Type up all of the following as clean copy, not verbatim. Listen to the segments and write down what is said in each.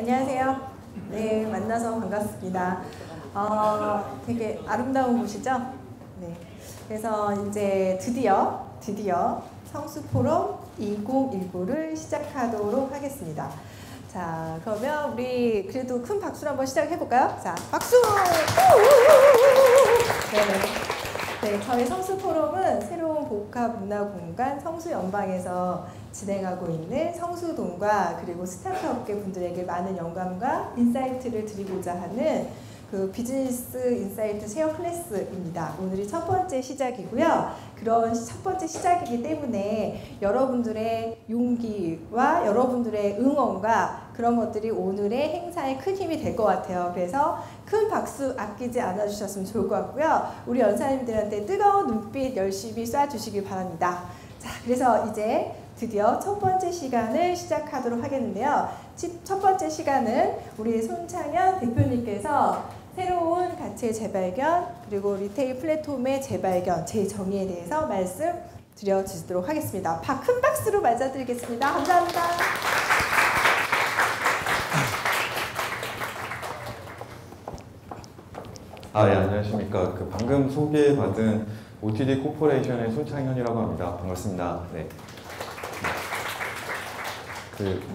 안녕하세요. 네, 만나서 반갑습니다. 되게 아름다운 곳이죠? 네. 그래서 이제 드디어 성수포럼 2019를 시작하도록 하겠습니다. 자, 그러면 우리 그래도 큰 박수로 한번 시작해볼까요? 자, 박수! 네, 저희 성수포럼은 새로운 복합문화공간 성수연방에서 진행하고 있는 성수동과 그리고 스타트업계 분들에게 많은 영감과 인사이트를 드리고자 하는 그 비즈니스 인사이트 쉐어 클래스입니다. 오늘이 첫 번째 시작이고요. 그런 첫 번째 시작이기 때문에 여러분들의 용기와 여러분들의 응원과 그런 것들이 오늘의 행사에 큰 힘이 될 것 같아요. 그래서 큰 박수 아끼지 않아 주셨으면 좋을 것 같고요. 우리 연사님들한테 뜨거운 눈빛 열심히 쏴주시길 바랍니다. 자, 그래서 이제 드디어 첫 번째 시간을 시작하도록 하겠는데요. 첫 번째 시간은 우리 손창현 대표님께서 새로운 가치의 재발견 그리고 리테일 플랫폼의 재발견, 재정의에 대해서 말씀 드려주시도록 하겠습니다. 큰 박수로 맞아드리겠습니다. 감사합니다. 네, 안녕하십니까. 방금 소개받은 OTD 코퍼레이션의 손창현이라고 합니다. 반갑습니다. 네.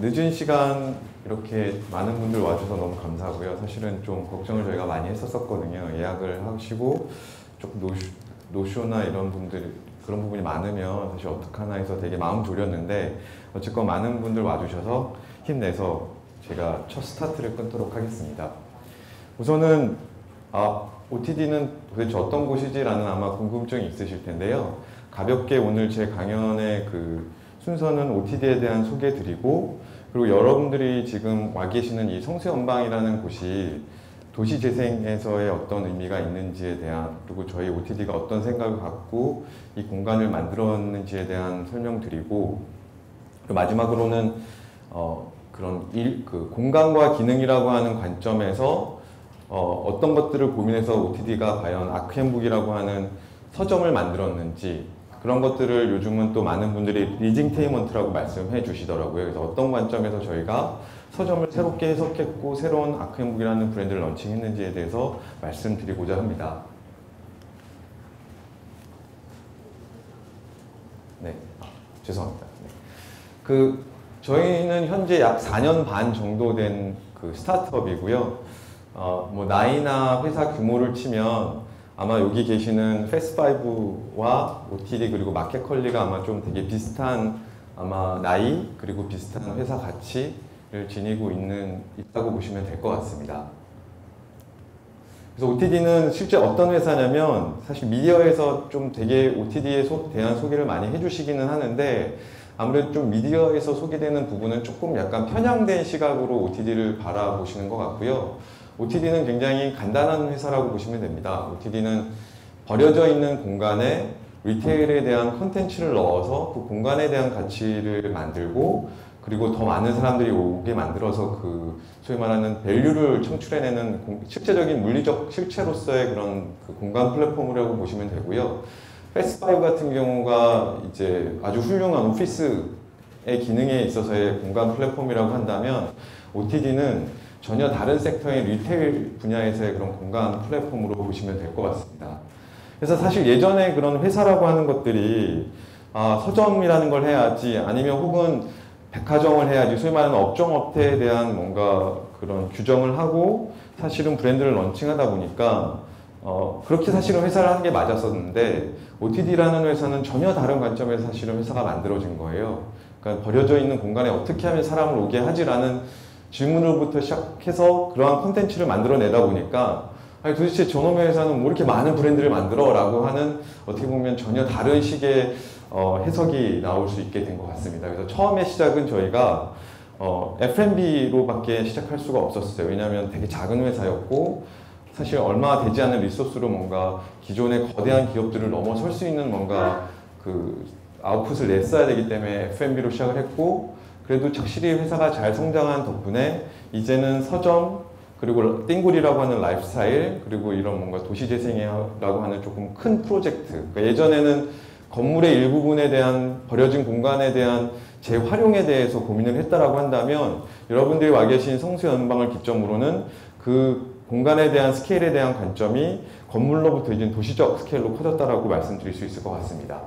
늦은 시간 이렇게 많은 분들 와주셔서 너무 감사하고요. 사실은 좀 걱정을 저희가 많이 했었거든요. 예약을 하시고 조금 노쇼나 이런 분들 그런 부분이 많으면 사실 어떡하나 해서 되게 마음 졸였는데 어쨌건 많은 분들 와주셔서 힘내서 제가 첫 스타트를 끊도록 하겠습니다. 우선은 OTD는 도대체 어떤 곳이지라는 아마 궁금증이 있으실 텐데요. 가볍게 오늘 제 강연의 순서는 OTD에 대한 소개 드리고 그리고 여러분들이 지금 와 계시는 이 성수연방이라는 곳이 도시재생에서의 어떤 의미가 있는지에 대한 그리고 저희 OTD가 어떤 생각을 갖고 이 공간을 만들었는지에 대한 설명 드리고 그리고 마지막으로는 공간과 기능이라고 하는 관점에서 어떤 것들을 고민해서 OTD가 과연 아크앤북이라고 하는 서점을 만들었는지 그런 것들을 요즘은 또 많은 분들이 리딩테이먼트라고 말씀해 주시더라고요. 그래서 어떤 관점에서 저희가 서점을 새롭게 해석했고 새로운 아크앤북이라는 브랜드를 런칭했는지에 대해서 말씀드리고자 합니다. 네, 죄송합니다. 네. 저희는 현재 약 4년 반 정도 된 스타트업이고요. 나이나 회사 규모를 치면 아마 여기 계시는 패스파이브와 OTD 그리고 마켓컬리가 아마 좀 되게 비슷한 아마 나이 그리고 비슷한 회사 가치를 지니고 있다고 보시면 될 것 같습니다. 그래서 OTD는 실제 어떤 회사냐면 사실 미디어에서 좀 되게 OTD에 대한 소개를 많이 해주시기는 하는데 아무래도 좀 미디어에서 소개되는 부분은 조금 약간 편향된 시각으로 OTD를 바라보시는 것 같고요. OTD는 굉장히 간단한 회사라고 보시면 됩니다. OTD는 버려져 있는 공간에 리테일에 대한 콘텐츠를 넣어서 그 공간에 대한 가치를 만들고 그리고 더 많은 사람들이 오게 만들어서 소위 말하는 밸류를 창출해내는 실제적인 물리적 실체로서의 그런 공간 플랫폼이라고 보시면 되고요. 패스파이브 같은 경우가 이제 아주 훌륭한 오피스의 기능에 있어서의 공간 플랫폼이라고 한다면 OTD는 전혀 다른 섹터의 리테일 분야에서의 그런 공간 플랫폼으로 보시면 될 것 같습니다. 그래서 사실 예전에 그런 회사라고 하는 것들이 서점이라는 걸 해야지 아니면 혹은 백화점을 해야지 소위 말하는 업종업태에 대한 뭔가 그런 규정을 하고 사실은 브랜드를 런칭하다 보니까 그렇게 사실은 회사를 하는 게 맞았었는데 OTD라는 회사는 전혀 다른 관점에서 사실은 회사가 만들어진 거예요. 그러니까 버려져 있는 공간에 어떻게 하면 사람을 오게 하지라는 질문으로부터 시작해서 그러한 콘텐츠를 만들어내다 보니까 아니 도대체 저놈의 회사는 뭐 이렇게 많은 브랜드를 만들어? 라고 하는 어떻게 보면 전혀 다른 식의 해석이 나올 수 있게 된 것 같습니다. 그래서 처음에 시작은 저희가 F&B로밖에 시작할 수가 없었어요. 왜냐하면 되게 작은 회사였고 사실 얼마 되지 않은 리소스로 뭔가 기존의 거대한 기업들을 넘어설 수 있는 뭔가 아웃풋을 냈어야 되기 때문에 F&B로 시작을 했고 그래도 착실히 회사가 잘 성장한 덕분에 이제는 서점 그리고 띵굴이라고 하는 라이프스타일 그리고 이런 뭔가 도시재생이라고 하는 조금 큰 프로젝트 그러니까 예전에는 건물의 일부분에 대한 버려진 공간에 대한 재활용에 대해서 고민을 했다라고 한다면 여러분들이 와 계신 성수연방을 기점으로는 그 공간에 대한 스케일에 대한 관점이 건물로부터 이제 도시적 스케일로 커졌다라고 말씀드릴 수 있을 것 같습니다.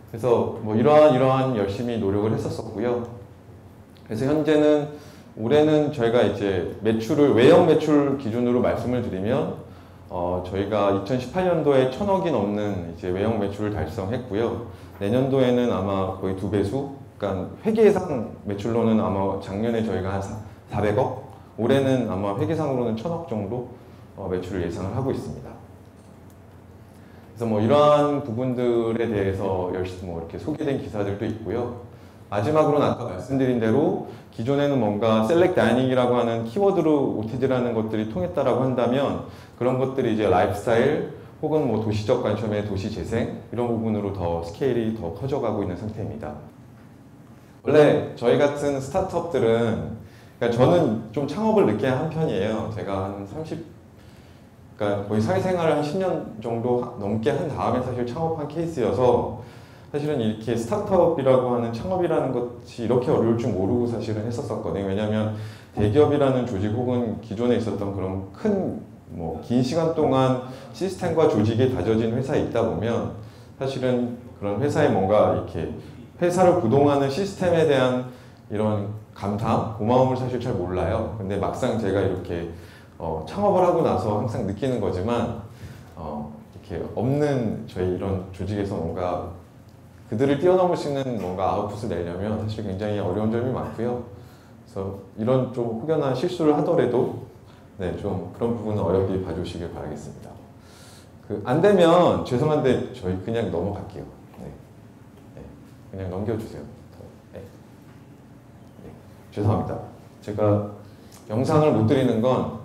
그래서 뭐 이러한 열심히 노력을 했었었고요. 그래서 현재는 올해는 저희가 이제 매출을 외형 매출 기준으로 말씀을 드리면 저희가 2018년도에 1,000억이 넘는 이제 외형 매출을 달성했고요. 내년도에는 아마 거의 2배수, 그러니까 회계상 매출로는 아마 작년에 저희가 한 400억, 올해는 아마 회계상으로는 1,000억 정도 매출을 예상을 하고 있습니다. 그래서 뭐 이러한 부분들에 대해서 열심히 뭐 이렇게 소개된 기사들도 있고요. 마지막으로는 아까 말씀드린 대로 기존에는 뭔가 셀렉트 다이닝이라고 하는 키워드로 OTD라는 것들이 통했다라고 한다면 그런 것들이 이제 라이프스타일 혹은 뭐 도시적 관점의 도시 재생 이런 부분으로 더 스케일이 더 커져가고 있는 상태입니다. 원래 저희 같은 스타트업들은 그러니까 저는 좀 창업을 늦게 한 편이에요. 제가 한 30, 그러니까 거의 사회생활을 한 10년 정도 넘게 한 다음에 사실 창업한 케이스여서 사실은 이렇게 스타트업이라고 하는 창업이라는 것이 이렇게 어려울 줄 모르고 사실은 했었거든요. 왜냐하면 대기업이라는 조직 혹은 기존에 있었던 그런 긴 시간 동안 시스템과 조직이 다져진 회사에 있다 보면 사실은 그런 회사에 뭔가 이렇게 회사를 구동하는 시스템에 대한 이런 감사, 고마움을 사실 잘 몰라요. 근데 막상 제가 이렇게 창업을 하고 나서 항상 느끼는 거지만 이렇게 없는 저희 이런 조직에서 뭔가 그들을 뛰어넘을 수 있는 뭔가 아웃풋을 내려면 사실 굉장히 어려운 점이 많고요. 그래서 이런 좀 혹여나 실수를 하더라도 네, 좀 그런 부분은 어렵게 봐주시길 바라겠습니다. 안 되면 죄송한데 저희 그냥 넘어갈게요. 네. 네, 그냥 넘겨주세요. 네. 네, 죄송합니다. 제가 영상을 못 드리는 건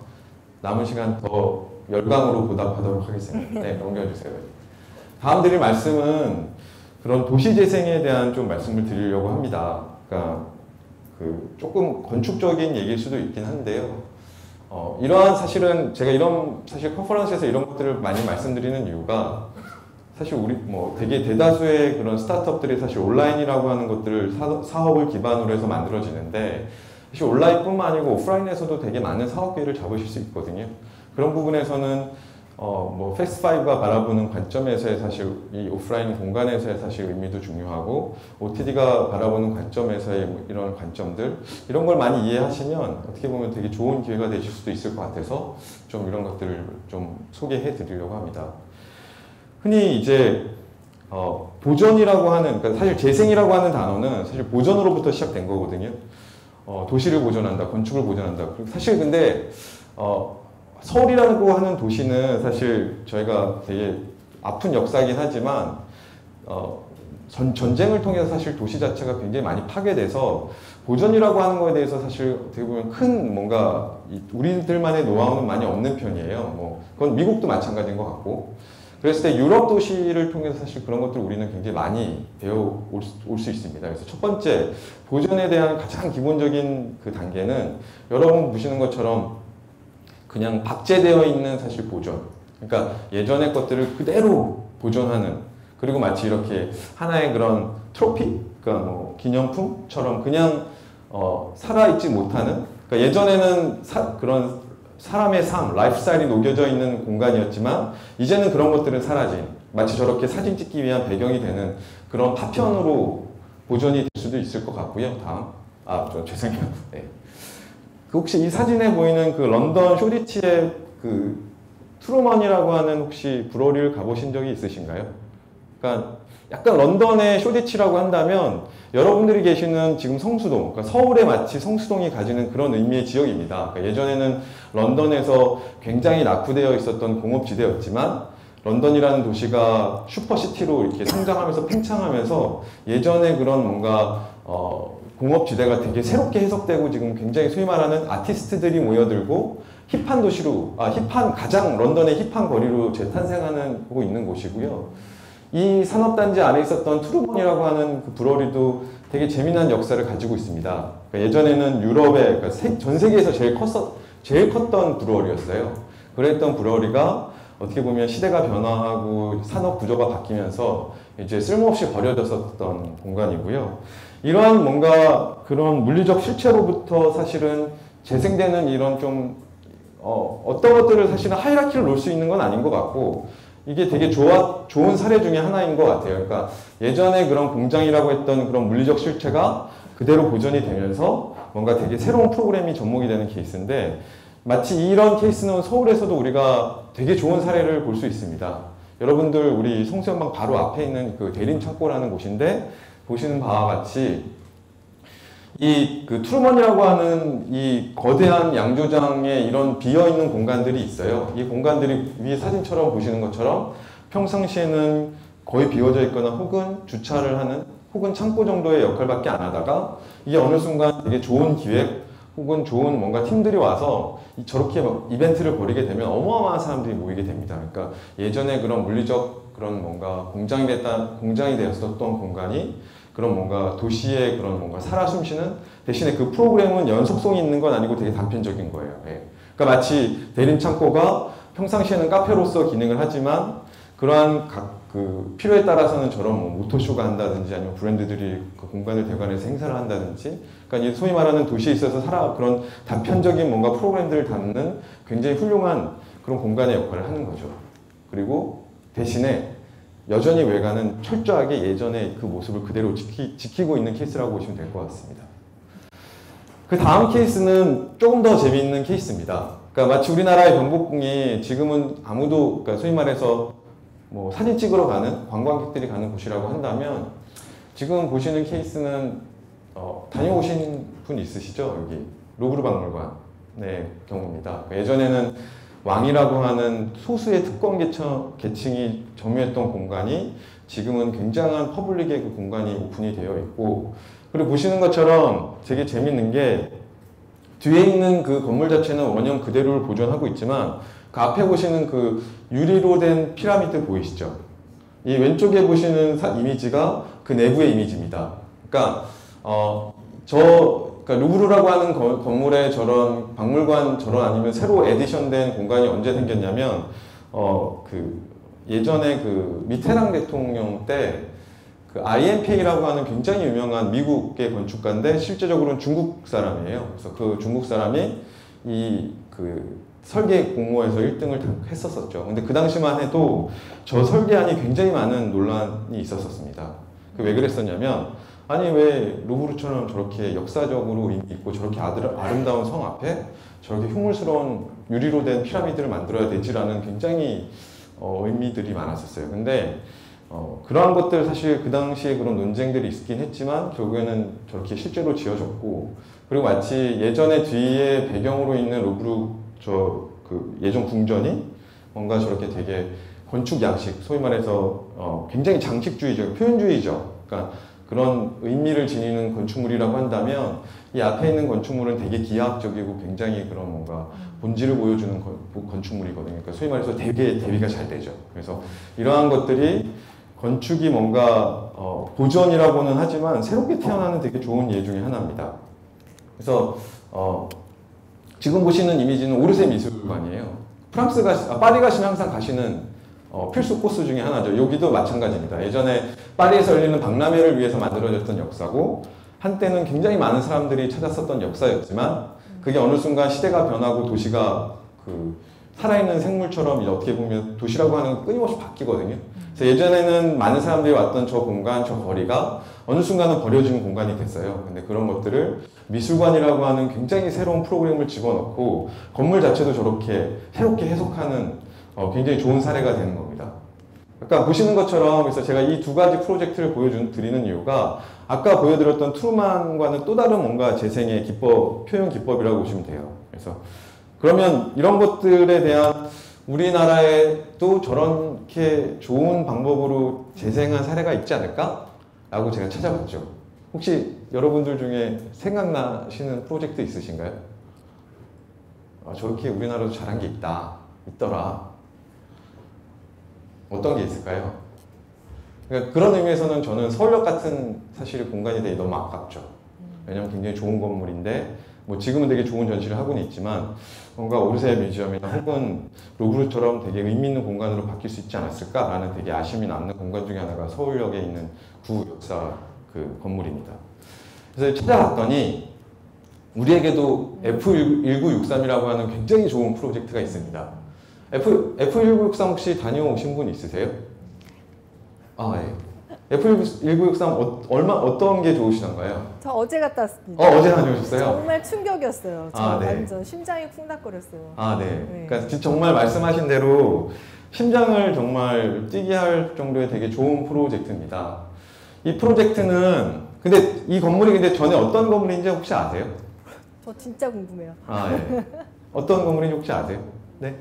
남은 시간 더 열광으로 보답하도록 하겠습니다. 네, 넘겨주세요. 다음 드릴 말씀은 그런 도시재생에 대한 좀 말씀을 드리려고 합니다. 그러니까 조금 건축적인 얘기일 수도 있긴 한데요. 이러한 사실은 제가 사실 컨퍼런스에서 이런 것들을 많이 말씀드리는 이유가 사실 우리 되게 대다수의 그런 스타트업들이 사실 온라인이라고 하는 것들을 사업을 기반으로 해서 만들어지는데 사실 온라인뿐만 아니고 오프라인에서도 되게 많은 사업 기회를 잡으실 수 있거든요. 그런 부분에서는 패스트5가 바라보는 관점에서의 사실 이 오프라인 공간에서의 사실 의미도 중요하고 OTD가 바라보는 관점에서의 이런 관점들 이런 걸 많이 이해하시면 어떻게 보면 되게 좋은 기회가 되실 수도 있을 것 같아서 좀 이런 것들을 좀 소개해 드리려고 합니다. 흔히 이제 보전이라고 하는 그러니까 사실 재생이라고 하는 단어는 사실 보전으로부터 시작된 거거든요. 도시를 보존한다, 건축을 보존한다. 사실 근데 서울이라고 하는 도시는 사실 저희가 되게 아픈 역사이긴 하지만 전쟁을 통해서 사실 도시 자체가 굉장히 많이 파괴돼서 보전이라고 하는 거에 대해서 사실 어떻게 보면 큰 뭔가 우리들만의 노하우는 많이 없는 편이에요. 그건 미국도 마찬가지인 것 같고 그랬을 때 유럽 도시를 통해서 사실 그런 것들 우리는 굉장히 많이 배워올 수 있습니다. 그래서 첫 번째 보전에 대한 가장 기본적인 그 단계는 여러분 보시는 것처럼 그냥 박제되어 있는 사실 보존. 그러니까 예전의 것들을 그대로 보존하는 그리고 마치 이렇게 하나의 그런 트로피, 그러니까 기념품처럼 그냥 살아있지 못하는. 그러니까 예전에는 그런 사람의 삶, 라이프스타일이 녹여져 있는 공간이었지만 이제는 그런 것들은 사라진 마치 저렇게 사진 찍기 위한 배경이 되는 그런 파편으로 보존이 될 수도 있을 것 같고요. 다음, 죄송해요. 네. 혹시 이 사진에 보이는 그 런던 쇼디치의 그 트루먼이라고 하는 혹시 브러리를 가보신 적이 있으신가요? 그러니까 약간 런던의 쇼디치라고 한다면 여러분들이 계시는 지금 성수동, 그러니까 서울에 마치 성수동이 가지는 그런 의미의 지역입니다. 그러니까 예전에는 런던에서 굉장히 낙후되어 있었던 공업지대였지만 런던이라는 도시가 슈퍼시티로 이렇게 성장하면서 팽창하면서 예전에 그런 뭔가 공업지대가 되게 새롭게 해석되고 지금 굉장히 소위 말하는 아티스트들이 모여들고 힙한 도시로, 가장 런던의 힙한 거리로 재탄생하고 있는 곳이고요. 이 산업단지 안에 있었던 트루먼이라고 하는 그 브러리도 되게 재미난 역사를 가지고 있습니다. 그러니까 예전에는 유럽의, 그러니까 전 세계에서 제일 컸던 브러리였어요. 그랬던 브러리가 어떻게 보면 시대가 변화하고 산업 구조가 바뀌면서 이제 쓸모없이 버려졌었던 공간이고요. 이러한 뭔가 그런 물리적 실체로부터 사실은 재생되는 이런 좀 어떤 것들을 사실은 하이라키를 놓을 수 있는 건 아닌 것 같고, 이게 되게 좋은 사례 중에 하나인 것 같아요. 그러니까 예전에 그런 공장이라고 했던 그런 물리적 실체가 그대로 보존이 되면서 뭔가 되게 새로운 프로그램이 접목이 되는 케이스인데, 마치 이런 케이스는 서울에서도 우리가 되게 좋은 사례를 볼 수 있습니다. 여러분들 우리 성수연방 바로 앞에 있는 그 대림창고라는 곳인데, 보시는 바와 같이 이 그 트루먼이라고 하는 이 거대한 양조장에 이런 비어있는 공간들이 있어요. 이 공간들이 위에 사진처럼 보시는 것처럼 평상시에는 거의 비워져 있거나 혹은 주차를 하는 혹은 창고 정도의 역할밖에 안 하다가, 이게 어느 순간 되게 좋은 기획 혹은 좋은 뭔가 팀들이 와서 저렇게 막 이벤트를 벌이게 되면 어마어마한 사람들이 모이게 됩니다. 그러니까 예전에 그런 물리적 그런 뭔가 공장이 되었었던 공간이 그런 뭔가 도시의 그런 뭔가 살아 숨쉬는, 대신에 그 프로그램은 연속성이 있는 건 아니고 되게 단편적인 거예요. 예. 그러니까 마치 대림창고가 평상시에는 카페로서 기능을 하지만 그러한 그 필요에 따라서는 저런 뭐 모터쇼가 한다든지 아니면 브랜드들이 그 공간을 대관해서 행사를 한다든지, 그러니까 소위 말하는 도시에 있어서 그런 단편적인 뭔가 프로그램들을 담는 굉장히 훌륭한 그런 공간의 역할을 하는 거죠. 그리고 대신에 여전히 외관은 철저하게 예전의 그 모습을 그대로 지키고 있는 케이스라고 보시면 될 것 같습니다. 그 다음 케이스는 조금 더 재미있는 케이스입니다. 그러니까 마치 우리나라의 경복궁이 지금은 아무도, 그러니까 소위 말해서 뭐 사진 찍으러 가는 관광객들이 가는 곳이라고 한다면, 지금 보시는 케이스는 다녀오신 분 있으시죠? 여기 루브르 박물관의 경우입니다. 예전에는 왕이라고 하는 소수의 특권 계층이 점유했던 공간이 지금은 굉장한 퍼블릭의 그 공간이 오픈이 되어 있고, 그리고 보시는 것처럼 되게 재밌는 게 뒤에 있는 그 건물 자체는 원형 그대로를 보존하고 있지만 그 앞에 보시는 그 유리로 된 피라미드 보이시죠? 이 왼쪽에 보시는 이미지가 그 내부의 이미지입니다. 그러니까 그러니까 루브르라고 하는 건물에 저런 박물관 아니면 새로 에디션된 공간이 언제 생겼냐면 그 예전에 그 미테랑 대통령 때 그 IMPA라고 하는 굉장히 유명한 미국의 건축가인데 실제적으로는 중국 사람이에요. 그래서 그 중국 사람이 이 그 설계 공모에서 1등을 했었었죠. 근데 그 당시만 해도 저 설계안이 굉장히 많은 논란이 있었습니다. 왜 그랬었냐면, 아니 왜 루브르처럼 저렇게 역사적으로 있고 저렇게 아름다운 성 앞에 저렇게 흉물스러운 유리로 된 피라미드를 만들어야 되지라는 굉장히 의미들이 많았었어요. 근데 그러한 것들 사실 그 당시에 그런 논쟁들이 있긴 했지만 결국에는 저렇게 실제로 지어졌고, 그리고 마치 예전에 뒤에 배경으로 있는 루브르 그 예전 궁전이 뭔가 저렇게 되게 건축 양식, 소위 말해서 굉장히 장식주의적, 표현주의죠. 그러니까 그런 의미를 지니는 건축물이라고 한다면 이 앞에 있는 건축물은 되게 기하학적이고 굉장히 그런 뭔가 본질을 보여주는 건축물이거든요. 그러니까 소위 말해서 되게 대비가 잘 되죠. 그래서 이러한 것들이 건축이 뭔가 보존이라고는 하지만 새롭게 태어나는 되게 좋은 예 중에 하나입니다. 그래서 지금 보시는 이미지는 오르세 미술관이에요. 파리 가시면 항상 가시는 필수 코스 중에 하나죠. 여기도 마찬가지입니다. 예전에 파리에서 열리는 박람회를 위해서 만들어졌던 역사고, 한때는 굉장히 많은 사람들이 찾았었던 역사였지만 그게 어느 순간 시대가 변하고 도시가 그 살아있는 생물처럼 어떻게 보면 도시라고 하는 건 끊임없이 바뀌거든요. 그래서 예전에는 많은 사람들이 왔던 저 공간, 저 거리가 어느 순간은 버려지는 공간이 됐어요. 근데 그런 것들을 미술관이라고 하는 굉장히 새로운 프로그램을 집어넣고 건물 자체도 저렇게 새롭게 해석하는 굉장히 좋은 사례가 되는 겁니다. 아까 보시는 것처럼 그래서 제가 이 두 가지 프로젝트를 드리는 이유가 아까 보여드렸던 트루만과는 또 다른 뭔가 재생의 표현 기법이라고 보시면 돼요. 그래서 그러면 이런 것들에 대한 우리나라에도 저렇게 좋은 방법으로 재생한 사례가 있지 않을까? 라고 제가 찾아봤죠. 혹시 여러분들 중에 생각나시는 프로젝트 있으신가요? 저렇게 우리나라도 잘한 게 있더라. 어떤 게 있을까요? 그러니까 그런 의미에서는 저는 서울역 같은 사실 공간이 되게 너무 아깝죠. 왜냐면 굉장히 좋은 건물인데 뭐 지금은 되게 좋은 전시를 하고는 있지만 뭔가 오르세 뮤지엄이나 혹은 루브르처럼 되게 의미 있는 공간으로 바뀔 수 있지 않았을까라는 되게 아쉬움이 남는 공간 중에 하나가 서울역에 있는 구역사 그 건물입니다. 그래서 찾아봤더니 우리에게도 F1963이라고 하는 굉장히 좋은 프로젝트가 있습니다. F1963 혹시 다녀오신 분 있으세요? 아, 예. F1963 어떤 게 좋으시던가요? 저 어제 갔다 왔습니다. 어제 다녀오셨어요? 정말 충격이었어요. 저 네. 완전 심장이 쿵닥거렸어요. 네. 네. 그러니까 정말 말씀하신 대로 심장을 정말 뛰게 할 정도의 되게 좋은 프로젝트입니다. 이 프로젝트는 근데 이 건물이 근데 전에 어떤 건물인지 혹시 아세요? 저 진짜 궁금해요. 예. 어떤 건물인지 혹시 아세요? 네.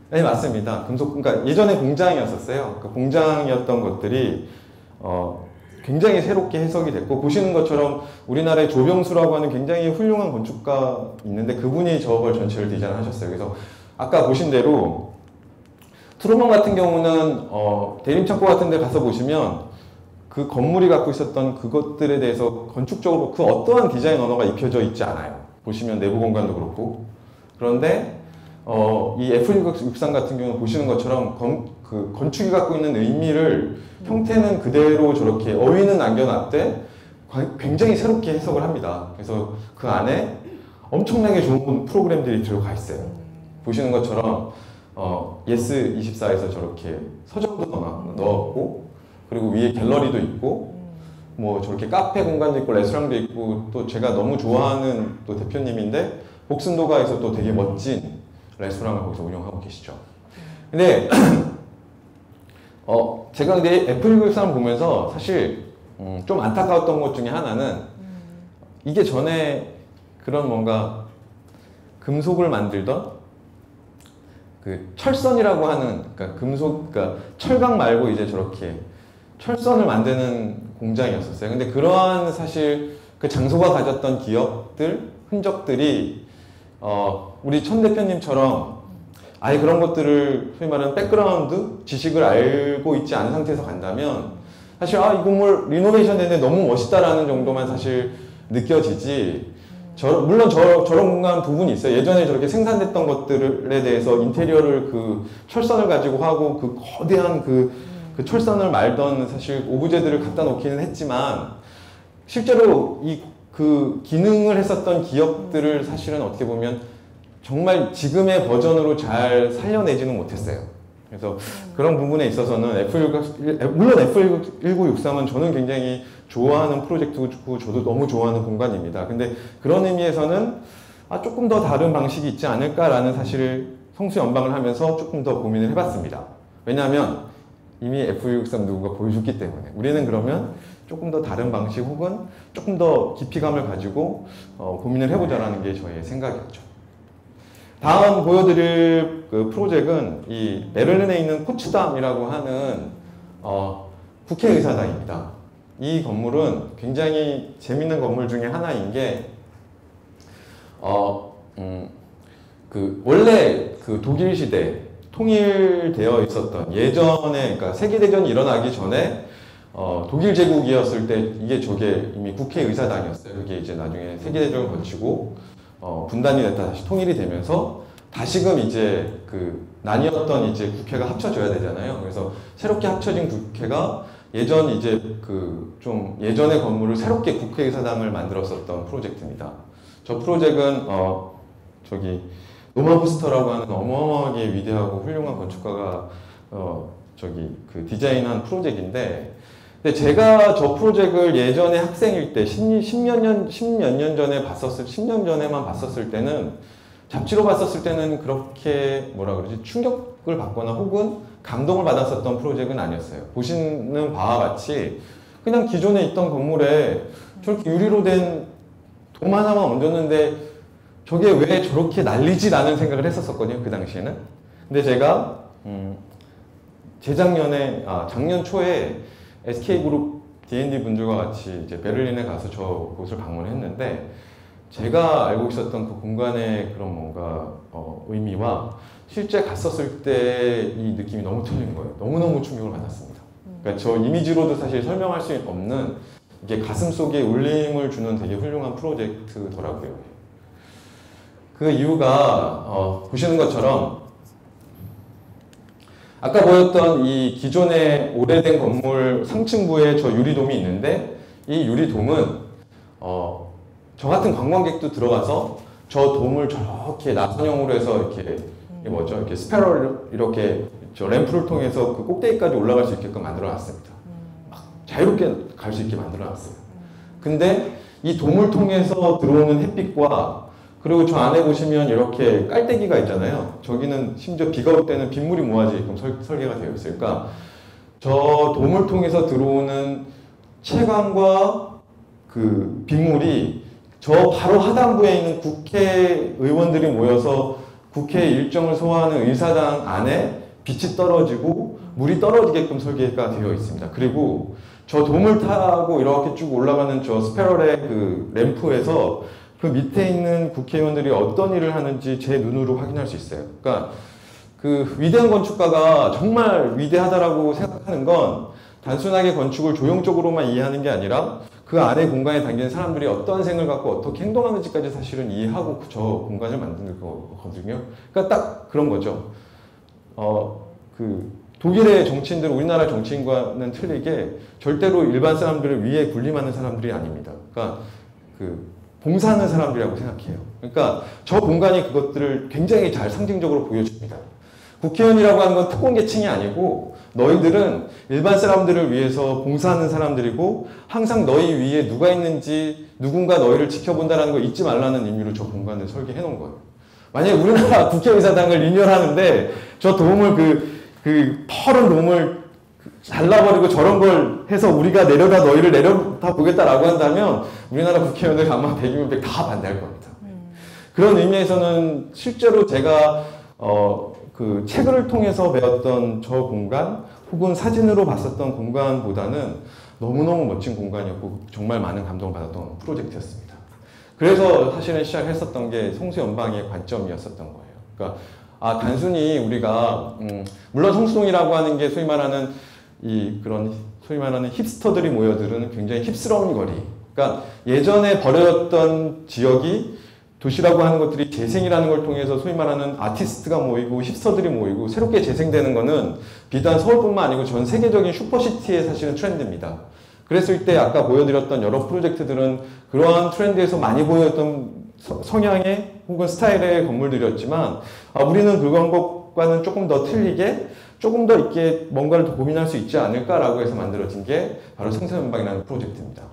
네, 맞습니다. 그러니까 예전에 공장이었었어요. 그 공장이었던 것들이 굉장히 새롭게 해석이 됐고, 보시는 것처럼 우리나라의 조병수라고 하는 굉장히 훌륭한 건축가 있는데 그분이 저걸 전체를 디자인하셨어요. 그래서 아까 보신 대로 트루먼 같은 경우는 대림창고 같은 데 가서 보시면 그 건물이 갖고 있었던 그것들에 대해서 건축적으로 그 어떠한 디자인 언어가 입혀져 있지 않아요. 보시면 내부 공간도 그렇고. 그런데 이 F1963 같은 경우는 보시는 것처럼 그 건축이 갖고 있는 의미를 형태는 그대로 저렇게 어휘는 남겨놨대 굉장히 새롭게 해석을 합니다. 그래서 그 안에 엄청나게 좋은 프로그램들이 들어가 있어요. 보시는 것처럼 예스24에서 저렇게 서적도 넣었고, 그리고 위에 갤러리도 있고, 뭐 저렇게 카페 공간도 있고 레스토랑도 있고, 또 제가 너무 좋아하는 또 대표님인데 복순도가에서 또 되게 멋진 레스토랑을 거기서 운영하고 계시죠. 근데 제가 근데 F1963 보면서 사실 좀 안타까웠던 것 중에 하나는 이게 전에 그런 뭔가 금속을 만들던 그 철선이라고 하는, 그러니까 그러니까 철강 말고 이제 저렇게 철선을 만드는 공장이었었어요. 근데 그러한 사실 그 장소가 가졌던 기업들, 흔적들이 우리 천 대표님처럼 아예 그런 것들을 소위 말하는 백그라운드 지식을 알고 있지 않은 상태에서 간다면 사실 이 건물 리노베이션 되는데 너무 멋있다라는 정도만 사실 느껴지지, 물론 저런 공간 부분이 있어요. 예전에 저렇게 생산됐던 것들에 대해서 인테리어를 그 철선을 가지고 하고 그 거대한 그 철선을 말던 사실 오브제들을 갖다 놓기는 했지만, 실제로 그 기능을 했었던 기업들을 사실은 어떻게 보면 정말 지금의 버전으로 잘 살려내지는 못했어요. 그래서 그런 부분에 있어서는 물론 F1963은 저는 굉장히 좋아하는 프로젝트고 저도 너무 좋아하는 공간입니다. 근데 그런 의미에서는 조금 더 다른 방식이 있지 않을까라는 사실을 성수연방을 하면서 조금 더 고민을 해봤습니다. 왜냐하면 이미 F1963 누군가 보여줬기 때문에 우리는 그러면 조금 더 다른 방식 혹은 조금 더 깊이감을 가지고 고민을 해보자라는 게 저의 생각이었죠. 다음 보여드릴 그 프로젝트는 이 베를린에 있는 포츠담이라고 하는 국회의사당입니다. 이 건물은 굉장히 재밌는 건물 중에 하나인 게 원래 그 독일 시대 통일되어 있었던 예전에, 그러니까 세계대전이 일어나기 전에 독일 제국이었을 때 저게 이미 국회의사당이었어요. 그게 이제 나중에 세계대전을 거치고 분단이 됐다 다시 통일이 되면서 다시금 이제 그 나뉘었던 이제 국회가 합쳐져야 되잖아요. 그래서 새롭게 합쳐진 국회가 예전 이제 그 좀 예전의 건물을 새롭게 국회의사당을 만들었었던 프로젝트입니다. 저 프로젝트는 저기 노만 포스터라고 하는 어마어마하게 위대하고 훌륭한 건축가가 그 디자인한 프로젝트인데, 근데 제가 저 프로젝트를 예전에 학생일 때 10몇 년 전에 10년 전에만 봤었을 때는, 잡지로 봤었을 때는 그렇게 뭐라 그러지, 충격을 받거나 혹은 감동을 받았었던 프로젝트는 아니었어요. 보시는 바와 같이 그냥 기존에 있던 건물에 저렇게 유리로 된 돔 하나만 얹었는데 저게 왜 저렇게 난리지라는 생각을 했었거든요, 그 당시에는. 근데 제가 작년 초에 SK그룹 D&D 분들과 같이 이제 베를린에 가서 저 곳을 방문했는데, 제가 알고 있었던 그 공간의 그런 뭔가 의미와 실제 갔었을 때 이 느낌이 너무 틀린 거예요. 너무너무 충격을 받았습니다. 그러니까 저 이미지로도 사실 설명할 수 없는, 이게 가슴 속에 울림을 주는 되게 훌륭한 프로젝트더라고요. 그 이유가 보시는 것처럼 아까 보였던 이 기존의 오래된 건물 상층부에 저 유리돔이 있는데 이 유리돔은 저 같은 관광객도 들어가서 저 돔을 저렇게 나선형으로 해서 이렇게 이렇게 스패럴 이렇게 저 램프를 통해서 그 꼭대기까지 올라갈 수 있게끔 만들어 놨습니다. 막 자유롭게 갈 수 있게 만들어 놨어요. 근데 이 돔을 통해서 들어오는 햇빛과 그리고 저 안에 보시면 이렇게 깔때기가 있잖아요. 저기는 심지어 비가 올 때는 빗물이 모아지게끔 설계가 되어 있어요. 그러니까 저 돔을 통해서 들어오는 채광과 그 빗물이 저 바로 하단부에 있는 국회의원들이 모여서 국회 일정을 소화하는 의사당 안에 빛이 떨어지고 물이 떨어지게끔 설계가 되어 있습니다. 그리고 저 돔을 타고 이렇게 쭉 올라가는 저 스패럴의 그 램프에서 그 밑에 있는 국회의원들이 어떤 일을 하는지 제 눈으로 확인할 수 있어요. 그러니까 그 위대한 건축가가 정말 위대하다라고 생각하는 건 단순하게 건축을 조형적으로만 이해하는 게 아니라 그 안에 공간에 담긴 사람들이 어떤 생을 갖고 어떻게 행동하는지까지 사실은 이해하고 저 공간을 만드는 거거든요. 그러니까 딱 그런 거죠. 그 독일의 정치인들은 우리나라 정치인과는 틀리게 절대로 일반 사람들을 위에 군림하는 사람들이 아닙니다. 그러니까 그 봉사하는 사람들이라고 생각해요. 그러니까 저 공간이 그것들을 굉장히 잘 상징적으로 보여줍니다. 국회의원이라고 하는 건 특권계층이 아니고 너희들은 일반 사람들을 위해서 봉사하는 사람들이고 항상 너희 위에 누가 있는지 누군가 너희를 지켜본다는 걸 잊지 말라는 의미로 저 공간을 설계해 놓은 거예요. 만약에 우리나라 국회의사당을 리뉴얼하는데 저 돔을 그 퍼른 돔을 잘라버리고 저런 걸 해서 우리가 너희를 내려다 보겠다라고 한다면 우리나라 국회의원들 아마 100이면 100 다 반대할 겁니다. 그런 의미에서는 실제로 제가 그 책을 통해서 배웠던 저 공간 혹은 사진으로 봤었던 공간보다는 너무너무 멋진 공간이었고 정말 많은 감동을 받았던 프로젝트였습니다. 그래서 사실은 시작했었던 게 성수연방의 관점이었었던 거예요. 그러니까 단순히 우리가 물론 성수동이라고 하는 게 소위 말하는 그런 소위 말하는 힙스터들이 모여드는 굉장히 힙스러운 거리. 그러니까 예전에 버려졌던 지역이 도시라고 하는 것들이 재생이라는 걸 통해서 소위 말하는 아티스트가 모이고 힙스터들이 모이고 새롭게 재생되는 거는 비단 서울뿐만 아니고 전 세계적인 슈퍼시티의 사실은 트렌드입니다. 그랬을 때 아까 보여드렸던 여러 프로젝트들은 그러한 트렌드에서 많이 보였던 성향의 혹은 스타일의 건물들이었지만 우리는 그런 것과는 조금 더 틀리게 조금 더 있게 뭔가를 더 고민할 수 있지 않을까라고 해서 만들어진 게 바로 성수연방이라는 프로젝트입니다.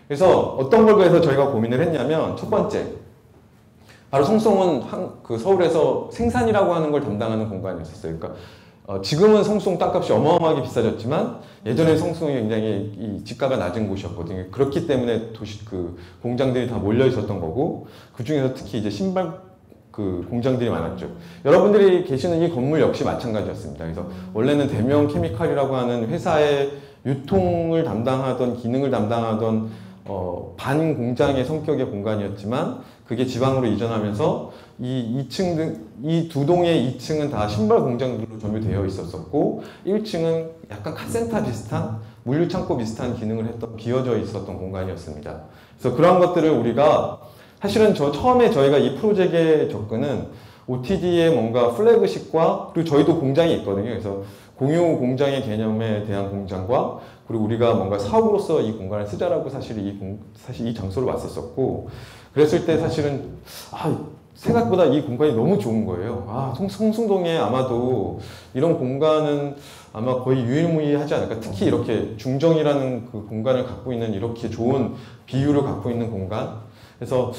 그래서 어떤 걸 위해서 저희가 고민을 했냐면 첫 번째 바로 성수동은 그 서울에서 생산이라고 하는 걸 담당하는 공간이었어요. 그러니까 지금은 성수동 땅값이 어마어마하게 비싸졌지만 예전에 성수동이 굉장히 이 지가가 낮은 곳이었거든요. 그렇기 때문에 그 공장들이 다 몰려 있었던 거고 그 중에서 특히 이제 신발 그 공장들이 많았죠. 여러분들이 계시는 이 건물 역시 마찬가지였습니다. 그래서 원래는 대명 케미칼이라고 하는 회사의 유통을 담당하던 기능을 담당하던 반 공장의 성격의 공간이었지만 그게 지방으로 이전하면서 이 두 동의 2층은 다 신발 공장들로 점유되어 있었고 1층은 약간 카센터 비슷한 물류창고 비슷한 기능을 했던 비어져 있었던 공간이었습니다. 그래서 그런 것들을 우리가 사실은 처음에 저희가 이 프로젝트의 접근은 OTD의 뭔가 플래그십과 그리고 저희도 공장이 있거든요. 그래서 공유 공장의 개념에 대한 공장과 그리고 우리가 뭔가 사업으로서 이 공간을 쓰자라고 사실 이 장소를 왔었었고 그랬을 때 사실은 생각보다 이 공간이 너무 좋은 거예요. 성수동에 아마도 이런 공간은 아마 거의 유일무이하지 않을까. 특히 이렇게 중정이라는 그 공간을 갖고 있는 이렇게 좋은 비율을 갖고 있는 공간. 그래서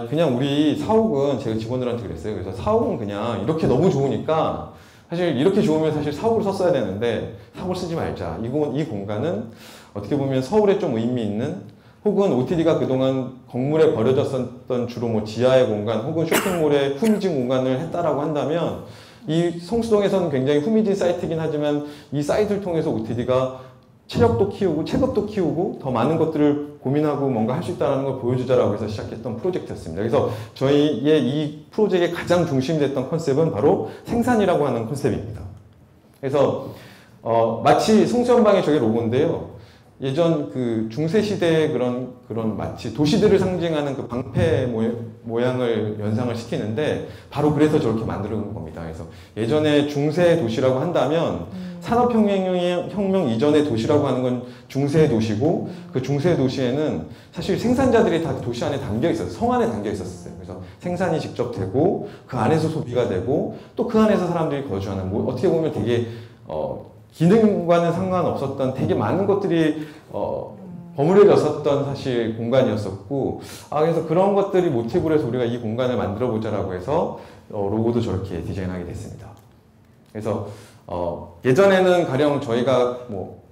그냥 우리 사옥은 제가 직원들한테 그랬어요. 그래서 사옥은 그냥 이렇게 너무 좋으니까 사실 이렇게 좋으면 사실 사옥을 썼어야 되는데 사옥을 쓰지 말자. 이 공간은 어떻게 보면 서울에 좀 의미 있는 혹은 OTD가 그동안 건물에 버려졌었던 주로 뭐 지하의 공간 혹은 쇼핑몰의 후미진 공간을 했다라고 한다면 이 성수동에서는 굉장히 후미진 사이트이긴 하지만 이 사이트를 통해서 OTD가 체력도 키우고 체급도 키우고 더 많은 것들을 고민하고 뭔가 할 수 있다는 걸 보여주자라고 해서 시작했던 프로젝트였습니다. 그래서 저희의 이 프로젝트의 가장 중심이 됐던 컨셉은 바로 생산이라고 하는 컨셉입니다. 그래서 마치 성수연방의 저게 로고인데요. 예전 그 중세 시대의 그런 마치 도시들을 상징하는 그 방패 모양을 연상을 시키는데 바로 그래서 저렇게 만드는 겁니다. 그래서 예전에 중세 도시라고 한다면 산업혁명 이전의 도시라고 하는 건 중세 도시고 그 중세 도시에는 사실 생산자들이 다 도시 안에 담겨 있었어요. 성 안에 담겨 있었어요. 그래서 생산이 직접 되고 그 안에서 소비가 되고 또 그 안에서 사람들이 거주하는 뭐 어떻게 보면 되게 기능과는 상관없었던 되게 많은 것들이 버무려졌었던 사실 공간이었었고 그래서 그런 것들이 모티브로 해서 우리가 이 공간을 만들어 보자라고 해서 로고도 저렇게 디자인하게 됐습니다. 그래서 예전에는 가령 저희가 뭐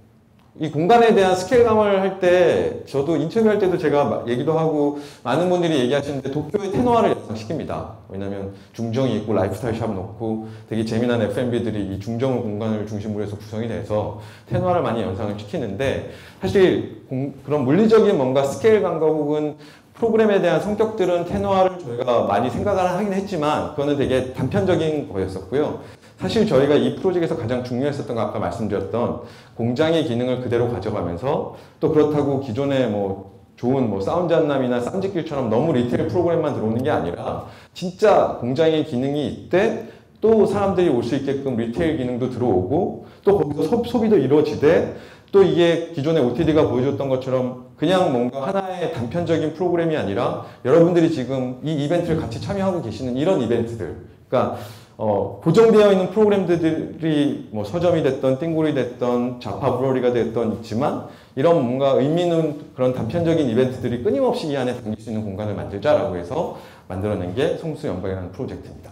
이 공간에 대한 스케일감을 할 때 저도 인터뷰할 때도 제가 얘기도 하고 많은 분들이 얘기하시는데 도쿄의 테너화를 연상시킵니다. 왜냐하면 중정이 있고 라이프스타일 샵 놓고 되게 재미난 F&B들이 이 중정 공간을 중심으로 해서 구성이 돼서 테너화를 많이 연상을 시키는데 사실 그런 물리적인 뭔가 스케일감과 혹은 프로그램에 대한 성격들은 테너화를 저희가 많이 생각을 하긴 했지만 그거는 되게 단편적인 거였었고요. 사실 저희가 이 프로젝트에서 가장 중요했었던 거 아까 말씀드렸던 공장의 기능을 그대로 가져가면서 또 그렇다고 기존의 뭐 좋은 뭐 사운드 한남이나 쌈짓길처럼 너무 리테일 프로그램만 들어오는 게 아니라 진짜 공장의 기능이 있대 또 사람들이 올 수 있게끔 리테일 기능도 들어오고 또 거기서 소비도 이루어지되 또 이게 기존의 OTD가 보여줬던 것처럼 그냥 뭔가 하나의 단편적인 프로그램이 아니라 여러분들이 지금 이 이벤트를 같이 참여하고 계시는 이런 이벤트들 그러니까 고정되어 있는 프로그램들이 뭐 서점이 됐던 띵골이 됐던 자파 브로리가 됐던 있지만 이런 뭔가 의미 있는 그런 단편적인 이벤트들이 끊임없이 이 안에 담길 수 있는 공간을 만들자라고 해서 만들어낸 게 성수연방이라는 프로젝트입니다.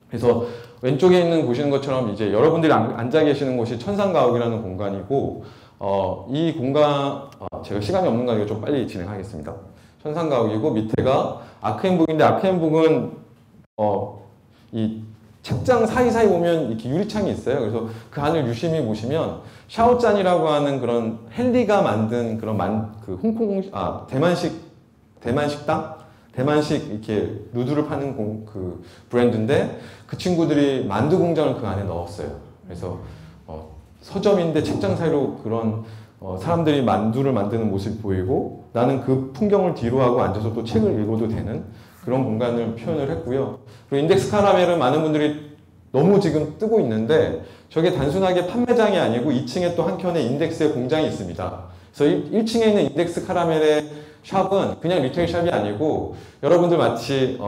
그래서 왼쪽에 있는 보시는 것처럼 이제 여러분들이 앉아 계시는 곳이 천상가옥이라는 공간이고 이 공간 제가 시간이 없는 거니까 좀 빨리 진행하겠습니다. 천상가옥이고 밑에가 아크앤북인데 아크앤북은 이 책장 사이사이 보면 이렇게 유리창이 있어요. 그래서 그 안을 유심히 보시면 샤오짠이라고 하는 그런 헨리가 만든 그런 대만식 이렇게 누드를 파는 그 브랜드인데 그 친구들이 만두 공장을 그 안에 넣었어요. 그래서 서점인데 책장 사이로 그런 사람들이 만두를 만드는 모습이 보이고 나는 그 풍경을 뒤로 하고 앉아서 또 책을 읽어도 되는 그런 공간을 표현을 했고요. 그리고 인덱스 카라멜은 많은 분들이 너무 지금 뜨고 있는데 저게 단순하게 판매장이 아니고 2층에 또 한켠에 인덱스의 공장이 있습니다. 그래서 1층에 있는 인덱스 카라멜의 샵은 그냥 리테일 샵이 아니고 여러분들 마치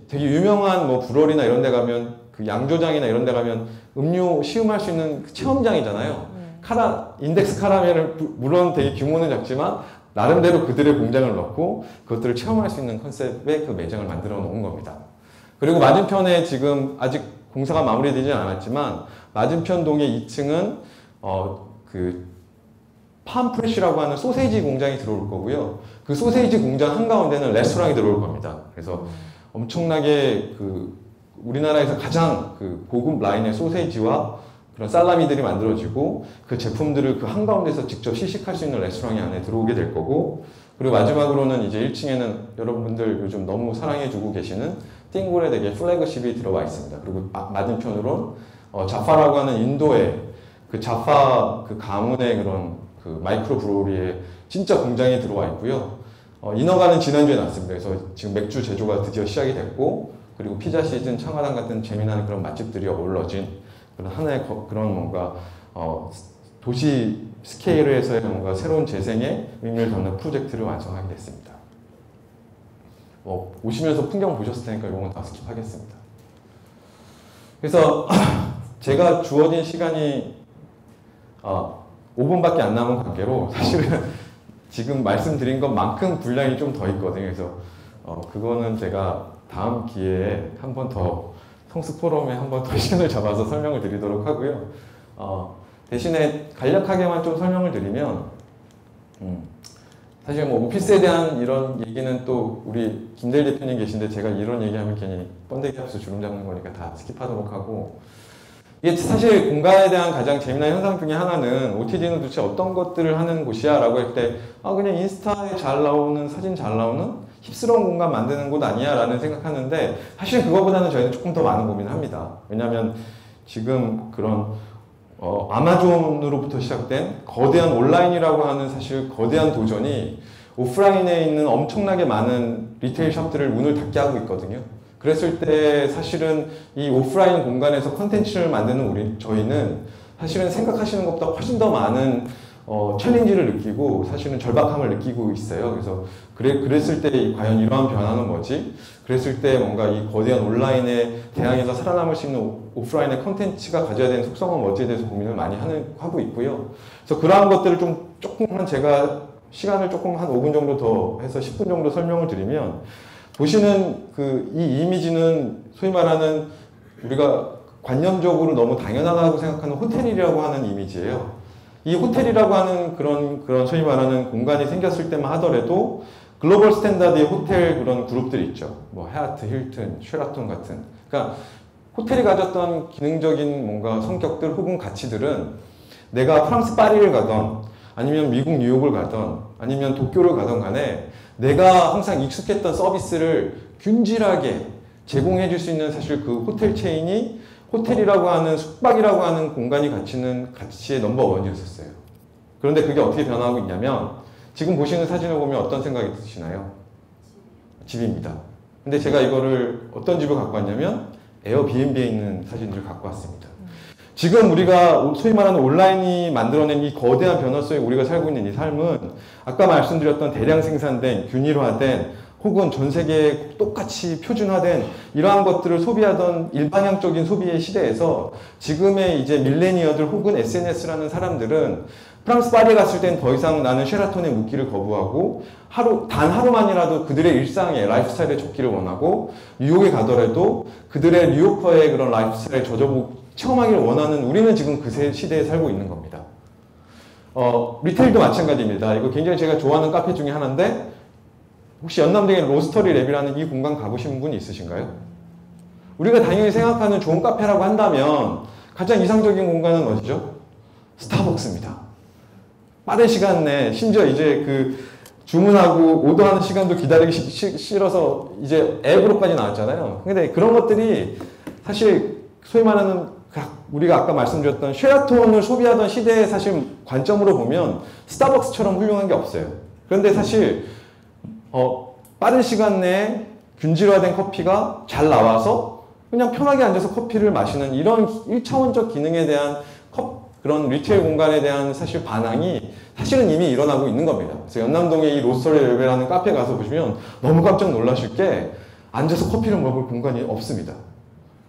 되게 유명한 뭐 불월이나 이런 데 가면 그 양조장이나 이런 데 가면 음료 시음할 수 있는 그 체험장이잖아요. 인덱스 카라멜을 물론 되게 규모는 작지만 나름대로 그들의 공장을 넣고 그것들을 체험할 수 있는 컨셉의 그 매장을 만들어 놓은 겁니다. 그리고 맞은편에 지금 아직 공사가 마무리되지 않았지만 맞은편 동의 2층은 그 팜프레쉬라고 하는 소세지 공장이 들어올 거고요. 그 소세지 공장 한가운데는 레스토랑이 들어올 겁니다. 그래서 엄청나게 그 우리나라에서 가장 그 고급 라인의 소세지와 그런 살라미들이 만들어지고 그 제품들을 그 한가운데서 직접 시식할 수 있는 레스토랑이 안에 들어오게 될 거고 그리고 마지막으로는 이제 1층에는 여러분들 요즘 너무 사랑해주고 계시는 띵골의 되게 플래그십이 들어와 있습니다. 그리고 맞은편으로는 자파라고 하는 인도의 그 자파 그 가문의 그런 그 마이크로 브로리의 진짜 공장이 들어와 있고요. 인허가는 지난주에 났습니다. 그래서 지금 맥주 제조가 드디어 시작이 됐고 그리고 피자 시즌, 창화당 같은 재미난 그런 맛집들이 어우러진 그런 하나의 그런 뭔가 도시 스케일에서의 뭔가 새로운 재생의 의미를 담는 프로젝트를 완성하게 됐습니다. 오시면서 풍경 보셨을 테니까 이건 다 스킵하겠습니다. 그래서 제가 주어진 시간이 5분밖에 안 남은 관계로 사실은 지금 말씀드린 것만큼 분량이 좀 더 있거든요. 그래서 그거는 제가 다음 기회에 한 번 더 성수 포럼에 한 번 더 시간을 잡아서 설명을 드리도록 하고요. 대신에 간략하게만 좀 설명을 드리면 사실 뭐 오피스에 대한 이런 얘기는 또 우리 김대일 대표님 계신데 제가 이런 얘기하면 괜히 번데기 앞에서 주름 잡는 거니까 다 스킵하도록 하고 이게 사실 공간에 대한 가장 재미난 현상 중에 하나는 OTD는 도대체 어떤 것들을 하는 곳이야 라고 할 때 그냥 인스타에 잘 나오는 사진 잘 나오는 힙스러운 공간 만드는 곳 아니야 라는 생각하는데 사실 그거보다는 저희는 조금 더 많은 고민을 합니다. 왜냐하면 지금 그런 아마존으로부터 시작된 거대한 온라인이라고 하는 사실 거대한 도전이 오프라인에 있는 엄청나게 많은 리테일 샵들을 문을 닫게 하고 있거든요. 그랬을 때 사실은 이 오프라인 공간에서 콘텐츠를 만드는 저희는 사실은 생각하시는 것보다 훨씬 더 많은 챌린지를 느끼고 사실은 절박함을 느끼고 있어요. 그래서 그랬을 때 과연 이러한 변화는 뭐지? 그랬을 때 뭔가 이 거대한 온라인에 대항해서 살아남을 수 있는 오프라인의 콘텐츠가 가져야 되는 속성은 뭐지에 대해서 고민을 많이 하고 있고요. 그래서 그러한 것들을 조금만 제가 시간을 조금 한 5분 정도 더 해서 10분 정도 설명을 드리면 보시는 이 이미지는 소위 말하는 우리가 관념적으로 너무 당연하다고 생각하는 호텔이라고 하는 이미지예요. 이 호텔이라고 하는 그런 소위 말하는 공간이 생겼을 때만 하더라도 글로벌 스탠다드의 호텔 그런 그룹들이 있죠. 뭐 헤아트, 힐튼, 쉐라톤 같은. 그러니까 호텔이 가졌던 기능적인 뭔가 성격들 혹은 가치들은 내가 프랑스 파리를 가던 아니면 미국 뉴욕을 가던 아니면 도쿄를 가던 간에 내가 항상 익숙했던 서비스를 균질하게 제공해 줄 수 있는 사실 그 호텔 체인이 호텔이라고 하는 숙박이라고 하는 공간이 갖추는 가치의 넘버원이었었어요. 그런데 그게 어떻게 변화하고 있냐면 지금 보시는 사진을 보면 어떤 생각이 드시나요? 집입니다. 근데 제가 이거를 어떤 집을 갖고 왔냐면 에어비앤비에 있는 사진들을 갖고 왔습니다. 지금 우리가 소위 말하는 온라인이 만들어낸 이 거대한 변화 속에 우리가 살고 있는 이 삶은 아까 말씀드렸던 대량 생산된 균일화된 혹은 전 세계에 똑같이 표준화된 이러한 것들을 소비하던 일방향적인 소비의 시대에서 지금의 이제 밀레니어들 혹은 SNS라는 사람들은 프랑스 파리에 갔을 땐 더 이상 나는 쉐라톤에 묵기를 거부하고 단 하루만이라도 그들의 일상에 라이프스타일에 적기를 원하고 뉴욕에 가더라도 그들의 뉴요커의 그런 라이프스타일에 체험하기를 원하는 우리는 지금 그 시대에 살고 있는 겁니다. 리테일도 마찬가지입니다. 이거 굉장히 제가 좋아하는 카페 중에 하나인데 혹시 연남동에 로스터리 랩이라는 이 공간 가보신 분 있으신가요? 우리가 당연히 생각하는 좋은 카페라고 한다면 가장 이상적인 공간은 어디죠? 스타벅스입니다. 빠른 시간 내에 심지어 이제 주문하고 오더하는 시간도 기다리기 싫어서 이제 앱으로까지 나왔잖아요. 근데 그런 것들이 사실 소위 말하는 우리가 아까 말씀드렸던 쉐라톤을 소비하던 시대의 사실 관점으로 보면 스타벅스처럼 훌륭한 게 없어요. 그런데 사실 빠른 시간 내에 균질화된 커피가 잘 나와서 그냥 편하게 앉아서 커피를 마시는 이런 1차원적 기능에 대한 그런 리테일 공간에 대한 사실 반항이 사실은 이미 일어나고 있는 겁니다. 그래서 연남동의 이 로스터리 레벨하는 카페 가서 보시면 너무 깜짝 놀라실 게 앉아서 커피를 먹을 공간이 없습니다.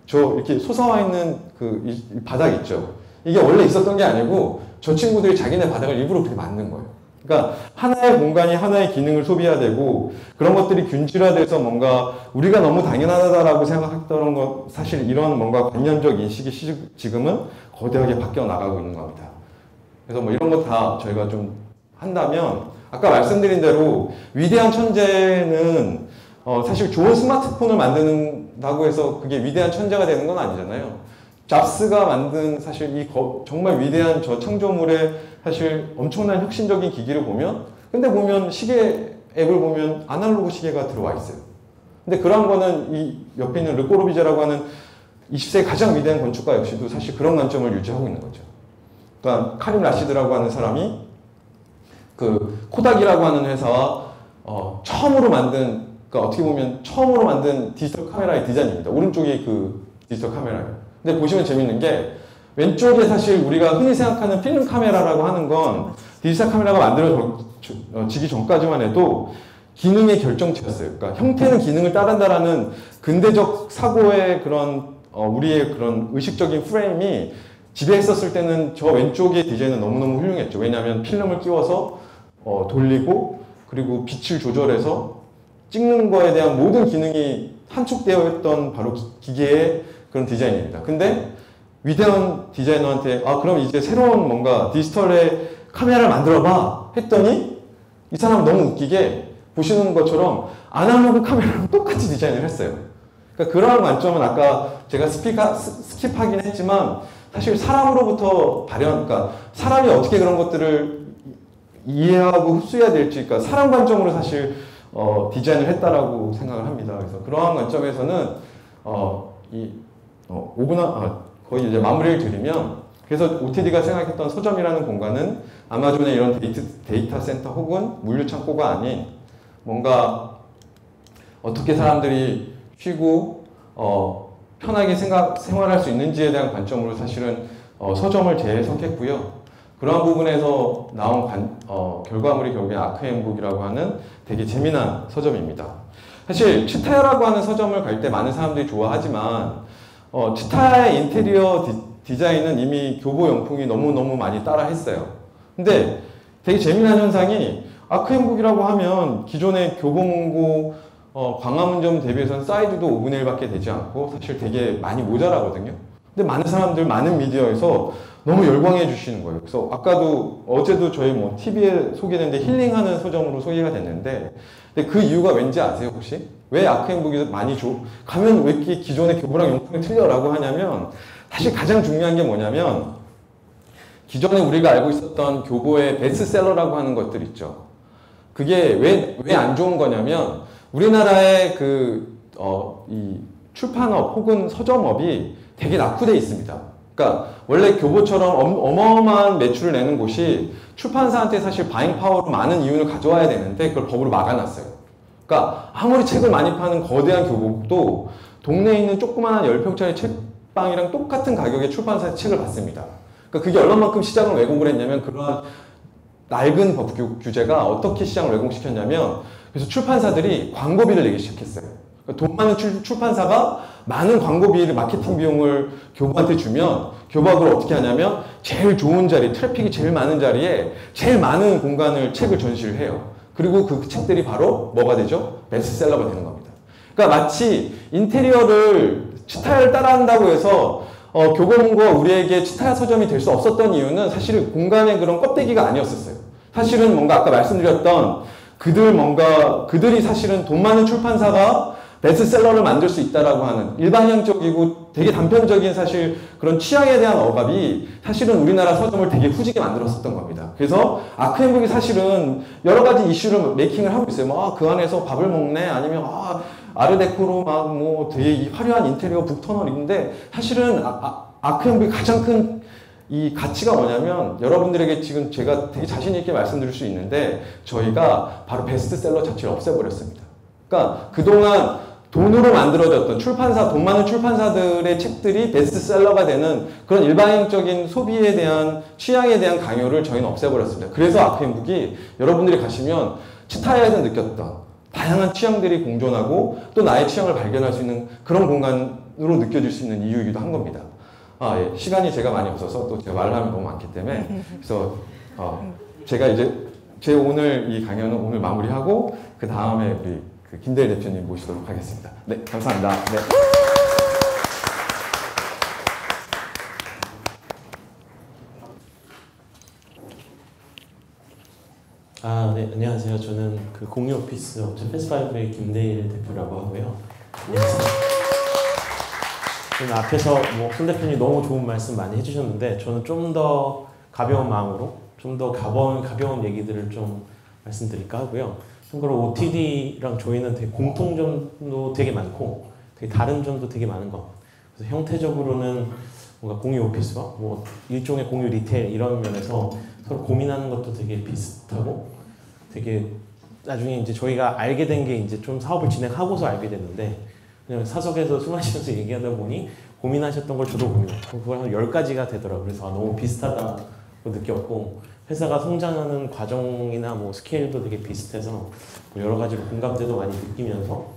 저 이렇게 솟아와 있는 이 바닥 있죠. 이게 원래 있었던 게 아니고 저 친구들이 자기네 바닥을 일부러 그렇게 만든 거예요. 그러니까 하나의 공간이 하나의 기능을 소비해야 되고 그런 것들이 균질화돼서 뭔가 우리가 너무 당연하다라고 생각했던 것 사실 이런 뭔가 관념적 인식이 지금은 거대하게 바뀌어 나가고 있는 겁니다. 그래서 뭐 이런 거 다 저희가 좀 한다면 아까 말씀드린 대로 위대한 천재는 사실 좋은 스마트폰을 만든다고 해서 그게 위대한 천재가 되는 건 아니잖아요. 잡스가 만든 사실 정말 위대한 저 창조물의 사실 엄청난 혁신적인 기기를 보면 근데 보면 시계 앱을 보면 아날로그 시계가 들어와 있어요. 근데 그런 거는 이 옆에 있는 르꼬르비제라고 하는 20세기 가장 위대한 건축가 역시도 사실 그런 관점을 유지하고 있는 거죠. 그러니까 카림 라시드라고 하는 사람이 코닥이라고 하는 회사와 처음으로 만든 그러니까 어떻게 보면 처음으로 만든 디지털 카메라의 디자인입니다. 오른쪽이 디지털 카메라예요. 근데 보시면 재밌는 게 왼쪽에 사실 우리가 흔히 생각하는 필름 카메라라고 하는 건 디지털 카메라가 만들어지기 전까지만 해도 기능의 결정체였어요. 그러니까 형태는 기능을 따른다라는 근대적 사고의 우리의 그런 의식적인 프레임이 지배했었을 때는 저 왼쪽의 디자인은 너무너무 훌륭했죠. 왜냐하면 필름을 끼워서 돌리고 그리고 빛을 조절해서 찍는 거에 대한 모든 기능이 함축되어 있던 바로 기계의 그런 디자인입니다. 근데 위대한 디자이너한테 그럼 이제 새로운 뭔가 디지털의 카메라를 만들어봐 했더니 이 사람 너무 웃기게 보시는 것처럼 아날로그 카메라랑 똑같이 디자인을 했어요. 그러니까 그러한 관점은 아까 제가 스킵하긴 했지만 사실 사람으로부터 그러니까 사람이 어떻게 그런 것들을 이해하고 흡수해야 될지 그러니까 사람 관점으로 사실 디자인을 했다라고 생각을 합니다. 그래서 그러한 관점에서는 거의 이제 마무리를 드리면 그래서 OTD가 생각했던 서점이라는 공간은 아마존의 이런 데이터 센터 혹은 물류 창고가 아닌 뭔가 어떻게 사람들이 쉬고 편하게 생활할 수 있는지에 대한 관점으로 사실은 서점을 재해석했고요. 그러한 부분에서 나온 결과물이 결국에 아크앤북이라고 하는 되게 재미난 서점입니다. 사실 치타야라고 하는 서점을 갈 때 많은 사람들이 좋아하지만 치타야의 인테리어 디자인은 이미 교보영풍이 너무너무 많이 따라했어요. 근데 되게 재미난 현상이 아크앤북이라고 하면 기존의 교보문고 광화문점 대비해서는 사이즈도 5분의 1밖에 되지 않고 사실 되게 많이 모자라거든요. 근데 많은 사람들, 많은 미디어에서 너무 열광해 주시는 거예요. 그래서 어제도 저희 TV에 소개됐는데 힐링하는 서점으로 소개가 됐는데 근데 그 이유가 왠지 아세요, 혹시? 왜 아크앤북이 많이 가면 왜 이렇게 기존의 교보랑 영풍이 틀려라고 하냐면 사실 가장 중요한 게 뭐냐면 기존에 우리가 알고 있었던 교보의 베스트셀러라고 하는 것들 있죠. 그게 왜 안 좋은 거냐면 우리나라의 이 출판업 혹은 서점업이 되게 낙후되어 있습니다. 그러니까 원래 교보처럼 어마어마한 매출을 내는 곳이 출판사한테 사실 바잉 파워로 많은 이윤을 가져와야 되는데 그걸 법으로 막아놨어요. 그러니까 아무리 책을 많이 파는 거대한 교보도 동네에 있는 조그마한 10평짜리 책방이랑 똑같은 가격의 출판사에서 책을 받습니다. 그러니까 그게 얼마만큼 시장을 왜곡을 했냐면 그러한 낡은 법 규제가 어떻게 시장을 왜곡시켰냐면 그래서 출판사들이 광고비를 내기 시작했어요. 그러니까 돈 많은 출판사가 많은 광고비를 마케팅 비용을 교보한테 주면 교보가 그걸 어떻게 하냐면 제일 좋은 자리, 트래픽이 제일 많은 자리에 제일 많은 공간을 책을 전시를 해요. 그리고 그 책들이 바로 뭐가 되죠? 베스트셀러가 되는 겁니다. 그러니까 마치 인테리어를 치타야를 따라한다고 해서 교보문고가 우리에게 치타야 서점이 될 수 없었던 이유는 사실은 공간의 그런 껍데기가 아니었었어요. 사실은 뭔가 아까 말씀드렸던 그들이 사실은 돈 많은 출판사가 베스트셀러를 만들 수 있다라고 하는 일반형적이고 되게 단편적인 사실 그런 취향에 대한 억압이 사실은 우리나라 서점을 되게 후지게 만들었었던 겁니다. 그래서 아크앤북이 사실은 여러 가지 이슈를 메이킹을 하고 있어요. 그 안에서 밥을 먹네 아니면 아르데코로 되게 화려한 인테리어 북터널인데 사실은 아크앤북이 가장 큰 이 가치가 뭐냐면 여러분들에게 지금 제가 되게 자신 있게 말씀드릴 수 있는데 저희가 바로 베스트셀러 자체를 없애버렸습니다. 그러니까 그동안 돈으로 만들어졌던 돈 많은 출판사들의 책들이 베스트셀러가 되는 그런 일반적인 소비에 대한 취향에 대한 강요를 저희는 없애버렸습니다. 그래서 아크앤북이 여러분들이 가시면 치타야에서 느꼈던 다양한 취향들이 공존하고 또 나의 취향을 발견할 수 있는 그런 공간으로 느껴질 수 있는 이유이기도 한 겁니다. 예. 시간이 제가 많이 없어서 또 제가 말하면 너무 많기 때문에 그래서 제가 이제 제 오늘 이 강연은 오늘 마무리하고 그 다음에 우리 김대일 대표님 모시도록 하겠습니다. 네, 감사합니다. 네. 네, 안녕하세요. 저는 공유 오피스 업체 패스파이브의 김대일 대표라고 하고요. 저는 앞에서 손 대표님 너무 좋은 말씀 많이 해주셨는데 저는 좀 더 가벼운 마음으로 좀 더 가벼운 얘기들을 좀 말씀드릴까 하고요. 참고로 OTD랑 저희는 되게 공통점도 되게 많고 되게 다른 점도 되게 많은 것. 그래서 형태적으로는 뭔가 공유 오피스와 일종의 공유 리테일 이런 면에서 서로 고민하는 것도 되게 비슷하고 되게 나중에 이제 저희가 알게 된 게 이제 좀 사업을 진행하고서 알게 됐는데 그냥 사석에서 술 마시면서 얘기하다 보니 고민하셨던 걸 저도 고민했고 그걸 한 10가지가 되더라고요. 그래서 너무 비슷하다고 느꼈고 회사가 성장하는 과정이나 스케일도 되게 비슷해서 여러 가지로 공감대도 많이 느끼면서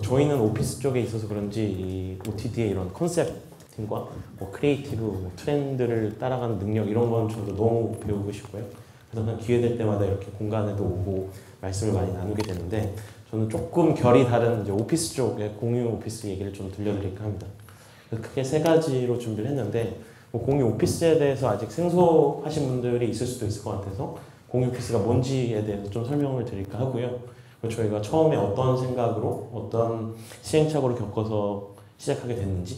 저희는 오피스 쪽에 있어서 그런지 이 OTD의 이런 컨셉팅과 크리에이티브, 트렌드를 따라가는 능력 이런 건 저도 너무 배우고 싶고요. 그래서 그냥 기회 될 때마다 이렇게 공간에도 오고 말씀을 많이 나누게 되는데 저는 조금 결이 다른 이제 오피스 쪽의 공유 오피스 얘기를 좀 들려드릴까 합니다. 크게 3가지로 준비를 했는데 공유 오피스에 대해서 아직 생소하신 분들이 있을 수도 있을 것 같아서 공유 오피스가 뭔지에 대해서 좀 설명을 드릴까 하고요. 그리고 저희가 처음에 어떤 생각으로 어떤 시행착오를 겪어서 시작하게 됐는지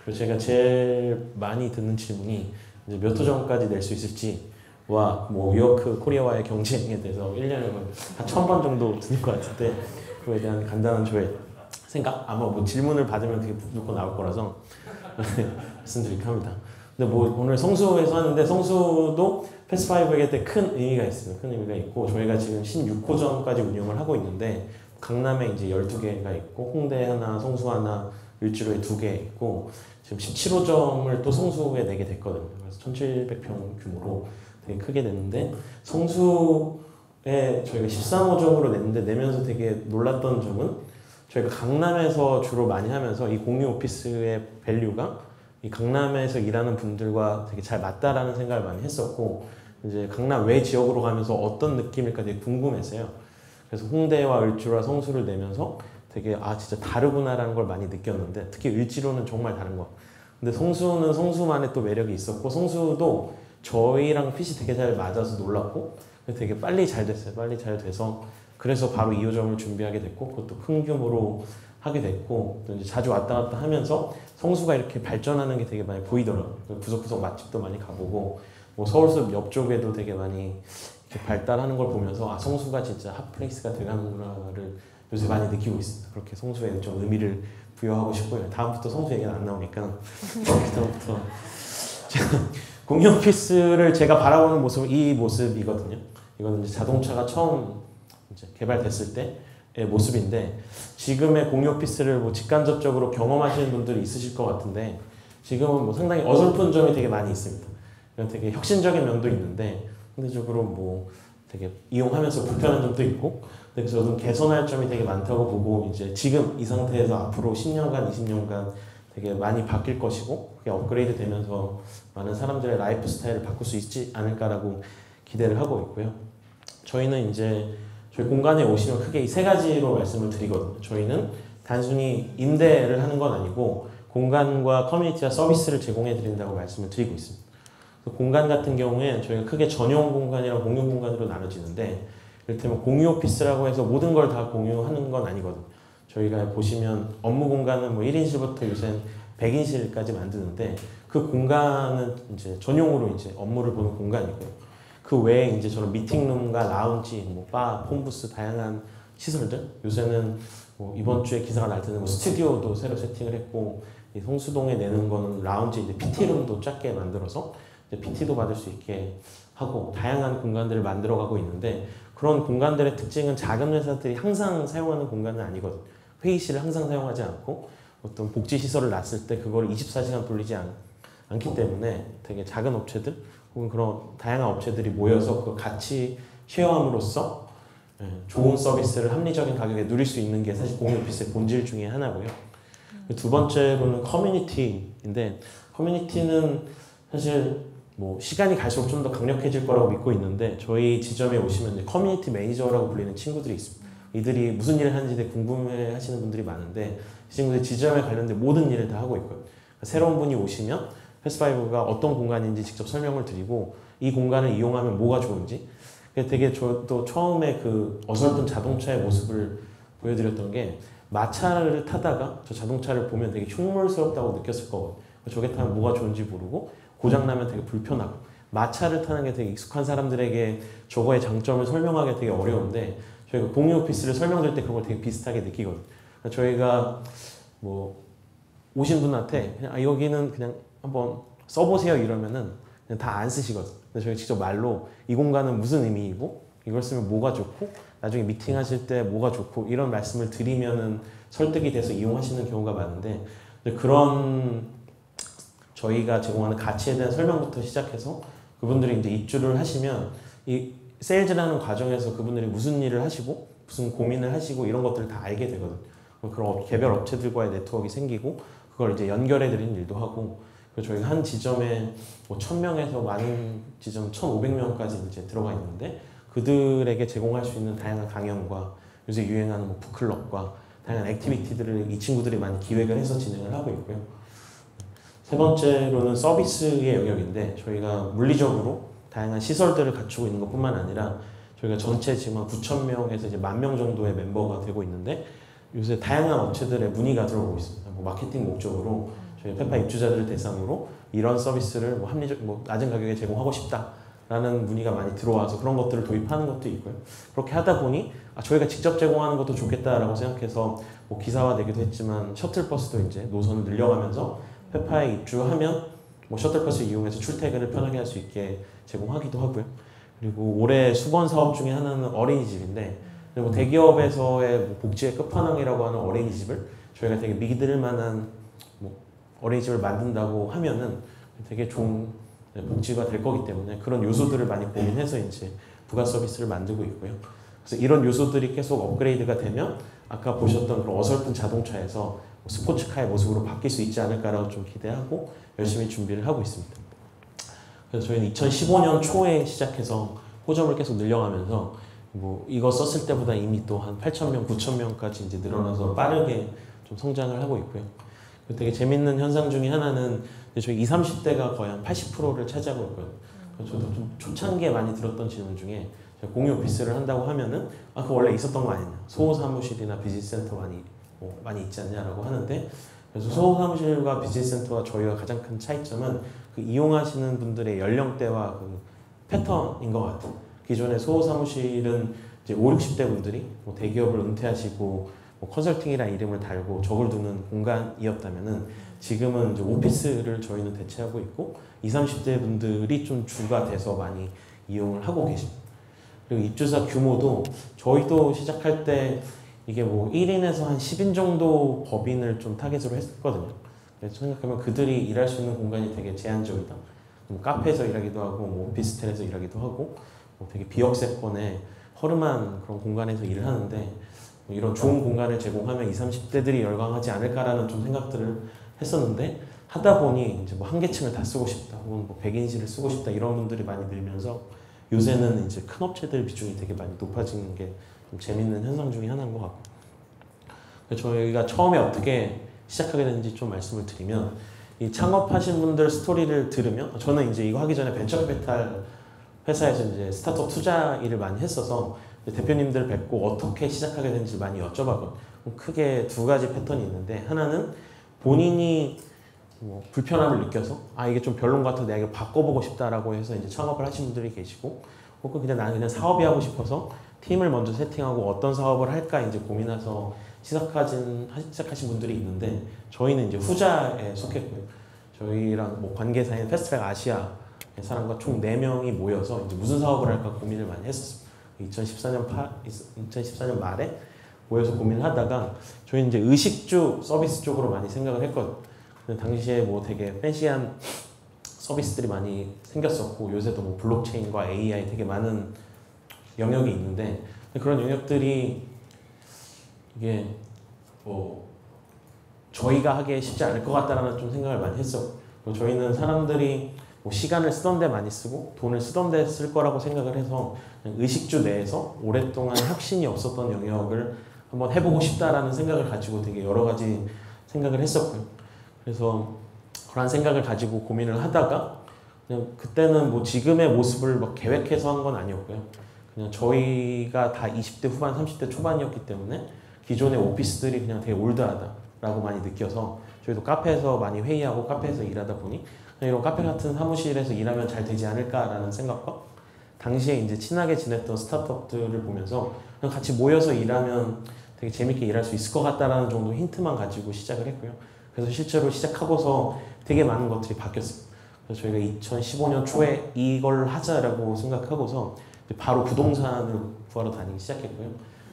그리고 제가 제일 많이 듣는 질문이 이제 몇 호 전까지 낼 수 있을지와 위워크 코리아와의 경쟁에 대해서 1년에 한 1000번 정도 드릴 것 같은데 그거에 대한 간단한 저의 생각? 아마 질문을 받으면 되게 묻고 나올 거라서 말씀드릴까 합니다. 근데 뭐 오늘 성수에서 하는데 성수도 패스5에게 큰 의미가 있습니다. 큰 의미가 있고 저희가 지금 16호점까지 운영을 하고 있는데 강남에 이제 12개가 있고 홍대 하나, 성수 하나, 을지로에 2개 있고 지금 17호점을 또 성수에 내게 됐거든요. 그래서 1700평 규모로 되게 크게 됐는데 성수에 저희가 13호점으로 냈는데 내면서 되게 놀랐던 점은 저희가 강남에서 주로 많이 하면서 이 공유 오피스의 밸류가 이 강남에서 일하는 분들과 되게 잘 맞다라는 생각을 많이 했었고 이제 강남 외 지역으로 가면서 어떤 느낌일까 되게 궁금했어요. 그래서 홍대와 을지로와 성수를 내면서 되게 진짜 다르구나라는 걸 많이 느꼈는데 특히 을지로는 정말 다른 거. 근데 성수는 성수만의 또 매력이 있었고 성수도 저희랑 핏이 되게 잘 맞아서 놀랐고 되게 빨리 잘 됐어요. 빨리 잘 돼서 그래서 바로 2호점을 준비하게 됐고 그것도 큰 규모로 하게 됐고 또 이제 자주 왔다 갔다 하면서 성수가 이렇게 발전하는 게 되게 많이 보이더라고요. 구석구석 맛집도 많이 가보고 뭐 서울숲 옆쪽에도 되게 많이 이렇게 발달하는 걸 보면서 성수가 진짜 핫플레이스가 돼가는구나를 요새 많이 느끼고 있습니다. 그렇게 성수에 좀 의미를 부여하고 싶고요. 다음부터 성수 얘기는 안 나오니까 그다음부터 공유 오피스를 제가 바라보는 모습은 이 모습이거든요. 이거는 이제 자동차가 처음 이제 개발됐을 때의 모습인데 지금의 공유 오피스를 뭐 직간접적으로 경험하시는 분들이 있으실 것 같은데 지금은 뭐 상당히 어설픈 점이 되게 많이 있습니다. 되게 혁신적인 면도 있는데 상대적으로 뭐 되게 이용하면서 불편한 점도 있고 그래서 저는 개선할 점이 되게 많다고 보고 이제 지금 이 상태에서 앞으로 10년간 20년간 되게 많이 바뀔 것이고 그게 업그레이드 되면서 많은 사람들의 라이프 스타일을 바꿀 수 있지 않을까라고 기대를 하고 있고요. 저희는 이제 저희 공간에 오시면 크게 이 3가지로 말씀을 드리거든요. 저희는 단순히 임대를 하는 건 아니고 공간과 커뮤니티와 서비스를 제공해 드린다고 말씀을 드리고 있습니다. 공간 같은 경우에 저희가 크게 전용 공간이랑 공용 공간으로 나눠지는데 이를테면 공유 오피스라고 해서 모든 걸 다 공유하는 건 아니거든요. 저희가 보시면 업무 공간은 뭐 1인실부터 요새는 100인실까지 만드는데 그 공간은 이제 전용으로 이제 업무를 보는 공간이고요. 그 외에 이제 저런 미팅룸과 라운지, 뭐 바, 폰부스 다양한 시설들 요새는 뭐 이번 주에 기사가 날 때는 뭐 스튜디오도 새로 세팅을 했고 이 성수동에 내는 거는 라운지 이제 PT룸도 작게 만들어서 이제 PT도 받을 수 있게 하고 다양한 공간들을 만들어가고 있는데 그런 공간들의 특징은 작은 회사들이 항상 사용하는 공간은 아니거든요. 회의실을 항상 사용하지 않고 어떤 복지시설을 놨을 때 그걸 24시간 돌리지 않기 때문에 되게 작은 업체들 혹은 그런 다양한 업체들이 모여서 그걸 같이 쉐어함으로써 좋은 서비스를 합리적인 가격에 누릴 수 있는 게 사실 공유 오피스의 본질 중에 하나고요. 두 번째로는 커뮤니티인데 커뮤니티는 사실 뭐 시간이 갈수록 좀 더 강력해질 거라고 믿고 있는데 저희 지점에 오시면 이제 커뮤니티 매니저라고 불리는 친구들이 있습니다. 이들이 무슨 일을 하는지 되게 궁금해 하시는 분들이 많은데 이 친구들 지점에 관련된 모든 일을 다 하고 있고요. 새로운 분이 오시면 패스5가 어떤 공간인지 직접 설명을 드리고 이 공간을 이용하면 뭐가 좋은지 되게 저도 처음에 그 어설픈 자동차의 모습을 보여드렸던 게 마차를 타다가 저 자동차를 보면 되게 흉물스럽다고 느꼈을 거거든요. 저게 타면 뭐가 좋은지 모르고 고장나면 되게 불편하고 마차를 타는 게 되게 익숙한 사람들에게 저거의 장점을 설명하기 되게 어려운데 저희가 공유 오피스를 설명드릴 때 그걸 되게 비슷하게 느끼거든요. 저희가 뭐 오신 분한테 그냥 여기는 그냥 한번 써보세요 이러면은 그냥 다 안 쓰시거든요. 근데 저희 직접 말로 이 공간은 무슨 의미이고 이걸 쓰면 뭐가 좋고 나중에 미팅하실 때 뭐가 좋고 이런 말씀을 드리면은 설득이 돼서 이용하시는 경우가 많은데 그런 저희가 제공하는 가치에 대한 설명부터 시작해서 그분들이 이제 입주를 하시면 이 세일즈라는 과정에서 그분들이 무슨 일을 하시고 무슨 고민을 하시고 이런 것들을 다 알게 되거든요. 그런 개별 업체들과의 네트워크가 생기고 그걸 이제 연결해 드리는 일도 하고 그리고 저희가 한 지점에 뭐 1000명에서 많은 지점 1500명까지 이제 들어가 있는데 그들에게 제공할 수 있는 다양한 강연과 요새 유행하는 뭐 북클럽과 다양한 액티비티들을 이 친구들이 많이 기획을 해서 진행을 하고 있고요. 세 번째로는 서비스의 영역인데 저희가 물리적으로 다양한 시설들을 갖추고 있는 것뿐만 아니라 저희가 전체 지금 한 9,000명에서 이제 10,000명 정도의 멤버가 되고 있는데 요새 다양한 업체들의 문의가 들어오고 있습니다. 뭐 마케팅 목적으로 저희 페파 입주자들을 대상으로 이런 서비스를 뭐 낮은 가격에 제공하고 싶다라는 문의가 많이 들어와서 그런 것들을 도입하는 것도 있고요. 그렇게 하다 보니 저희가 직접 제공하는 것도 좋겠다라고 생각해서 뭐 기사화되기도 했지만 셔틀버스도 이제 노선을 늘려가면서 페파에 입주하면 뭐 셔틀버스 이용해서 출퇴근을 편하게 할 수 있게 제공하기도 하고요. 그리고 올해 수건 사업 중에 하나는 어린이집인데 그리고 대기업에서의 뭐 복지의 끝판왕이라고 하는 어린이집을 저희가 되게 믿을 만한 뭐 어린이집을 만든다고 하면은 되게 좋은 복지가 될 거기 때문에 그런 요소들을 많이 고민해서 이제 부가 서비스를 만들고 있고요. 그래서 이런 요소들이 계속 업그레이드가 되면 아까 보셨던 그런 어설픈 자동차에서 뭐 스포츠카의 모습으로 바뀔 수 있지 않을까라고 좀 기대하고 열심히 준비를 하고 있습니다. 그래서 저희는 2015년 초에 시작해서 호점을 계속 늘려가면서 뭐 이거 썼을 때보다 이미 또 한 8,000명, 9,000명까지 이제 늘어나서 빠르게 좀 성장을 하고 있고요. 되게 재밌는 현상 중에 하나는 저희 20, 30대가 거의 한 80%를 차지하고 있고요. 저도 좀 초창기에 많이 들었던 질문 중에 공유 오피스를 한다고 하면은 그거 원래 있었던 거 아니냐, 소호 사무실이나 비즈니스 센터 많이 있지 않냐라고 하는데, 그래서 소호 사무실과 비즈니스 센터와 저희가 가장 큰 차이점은 그 이용하시는 분들의 연령대와 그 패턴인 것 같아요. 기존의 소호 사무실은 이제 5, 60대 분들이 뭐 대기업을 은퇴하시고 뭐 컨설팅이라는 이름을 달고 적을 두는 공간이었다면은 지금은 이제 오피스를 저희는 대체하고 있고 20, 30대 분들이 좀 주가 돼서 많이 이용을 하고 계십니다. 그리고 입주자 규모도 저희도 시작할 때 이게 뭐 1인에서 한 10인 정도 법인을 좀 타겟으로 했거든요. 그래서 생각하면 그들이 일할 수 있는 공간이 되게 제한적이다. 뭐 카페에서 일하기도 하고 뭐 오피스텔에서 일하기도 하고 뭐 되게 비역세권의 허름한 그런 공간에서 일을 하는데 뭐 이런 좋은 공간을 제공하면 20, 30대들이 열광하지 않을까라는 좀 생각들을 했었는데 하다 보니 이제 뭐 한 계층을 다 쓰고 싶다 혹은 뭐 100인실을 쓰고 싶다 이런 분들이 많이 늘면서 요새는 이제 큰 업체들 비중이 되게 많이 높아지는 게 좀 재밌는 현상 중에 하나인 것 같고, 저희가 처음에 어떻게 시작하게 됐는지 좀 말씀을 드리면, 이 창업하신 분들 스토리를 들으면 저는 이제 이거 하기 전에 벤처 캐피탈 회사에서 이제 스타트업 투자 일을 많이 했어서 대표님들 뵙고 어떻게 시작하게 됐는지 많이 여쭤봤거든요. 크게 두 가지 패턴이 있는데, 하나는 본인이 뭐 불편함을 느껴서 이게 좀 별론 것 같아서 내가 이거 바꿔보고 싶다라고 해서 이제 창업을 하신 분들이 계시고, 혹은 그냥 나는 그냥 사업이 하고 싶어서 팀을 먼저 세팅하고 어떤 사업을 할까 이제 고민해서 시작하신 분들이 있는데, 저희는 이제 후자에 속했고요. 저희랑 뭐 관계사인 패스트트랙 아시아 사람과 총 4명이 모여서 이제 무슨 사업을 할까 고민을 많이 했었습니다. 2014년 말에 모여서 고민을 하다가 저희는 이제 의식주 서비스 쪽으로 많이 생각을 했거든요. 근데 당시에 뭐 되게 팬시한 서비스들이 많이 생겼었고, 요새도 뭐 블록체인과 AI 되게 많은 영역이 있는데, 그런 영역들이 이게 뭐 저희가 하기에 쉽지 않을 것 같다라는 좀 생각을 많이 했었고, 저희는 사람들이 뭐 시간을 쓰던 데 많이 쓰고 돈을 쓰던 데 쓸 거라고 생각을 해서 의식주 내에서 오랫동안 혁신이 없었던 영역을 한번 해보고 싶다라는 생각을 가지고 되게 여러 가지 생각을 했었고요. 그래서 그런 생각을 가지고 고민을 하다가 그냥 그때는 뭐 지금의 모습을 막 계획해서 한 건 아니었고요. 그냥 저희가 다 20대 후반, 30대 초반이었기 때문에 기존의 오피스들이 그냥 되게 올드하다라고 많이 느껴서 저희도 카페에서 많이 회의하고 카페에서 일하다 보니 이런 카페 같은 사무실에서 일하면 잘 되지 않을까라는 생각과, 당시에 이제 친하게 지냈던 스타트업들을 보면서 그냥 같이 모여서 일하면 되게 재밌게 일할 수 있을 것 같다라는 정도 힌트만 가지고 시작을 했고요. 그래서 실제로 시작하고서 되게 많은 것들이 바뀌었어요. 그래서 저희가 2015년 초에 이걸 하자라고 생각하고서 바로 부동산을 구하러 다니기 시작했고요.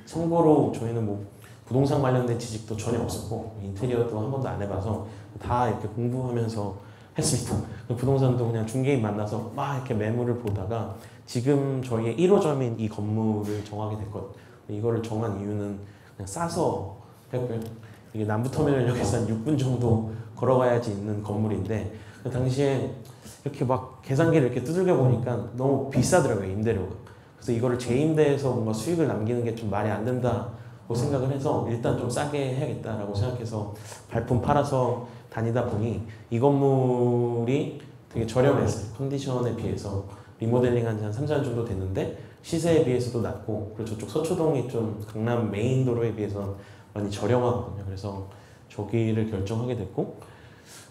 참고로 저희는 뭐 부동산 관련된 지식도 전혀 없었고 인테리어도 한 번도 안 해봐서 다 이렇게 공부하면서 했습니다. 부동산도 그냥 중개인 만나서 막 이렇게 매물을 보다가 지금 저희의 1호점인 이 건물을 정하게 됐거든요. 이거를 정한 이유는 그냥 싸서 했고요. 이게 남부터미널역에서 한 6분 정도 걸어가야지 있는 건물인데, 그 당시에 이렇게 막 계산기를 이렇게 두들겨 보니까 너무 비싸더라고요, 임대료가. 그래서 이거를 재임대에서 뭔가 수익을 남기는 게 좀 말이 안 된다고 생각을 해서 일단 좀 싸게 해야겠다라고 생각해서 발품 팔아서 다니다 보니 이 건물이 되게 저렴했어요. 컨디션에 비해서 리모델링 한 3, 4년 정도 됐는데 시세에 비해서도 낮고, 그리고 저쪽 서초동이 좀 강남 메인 도로에 비해서 많이 저렴하거든요. 그래서 저기를 결정하게 됐고,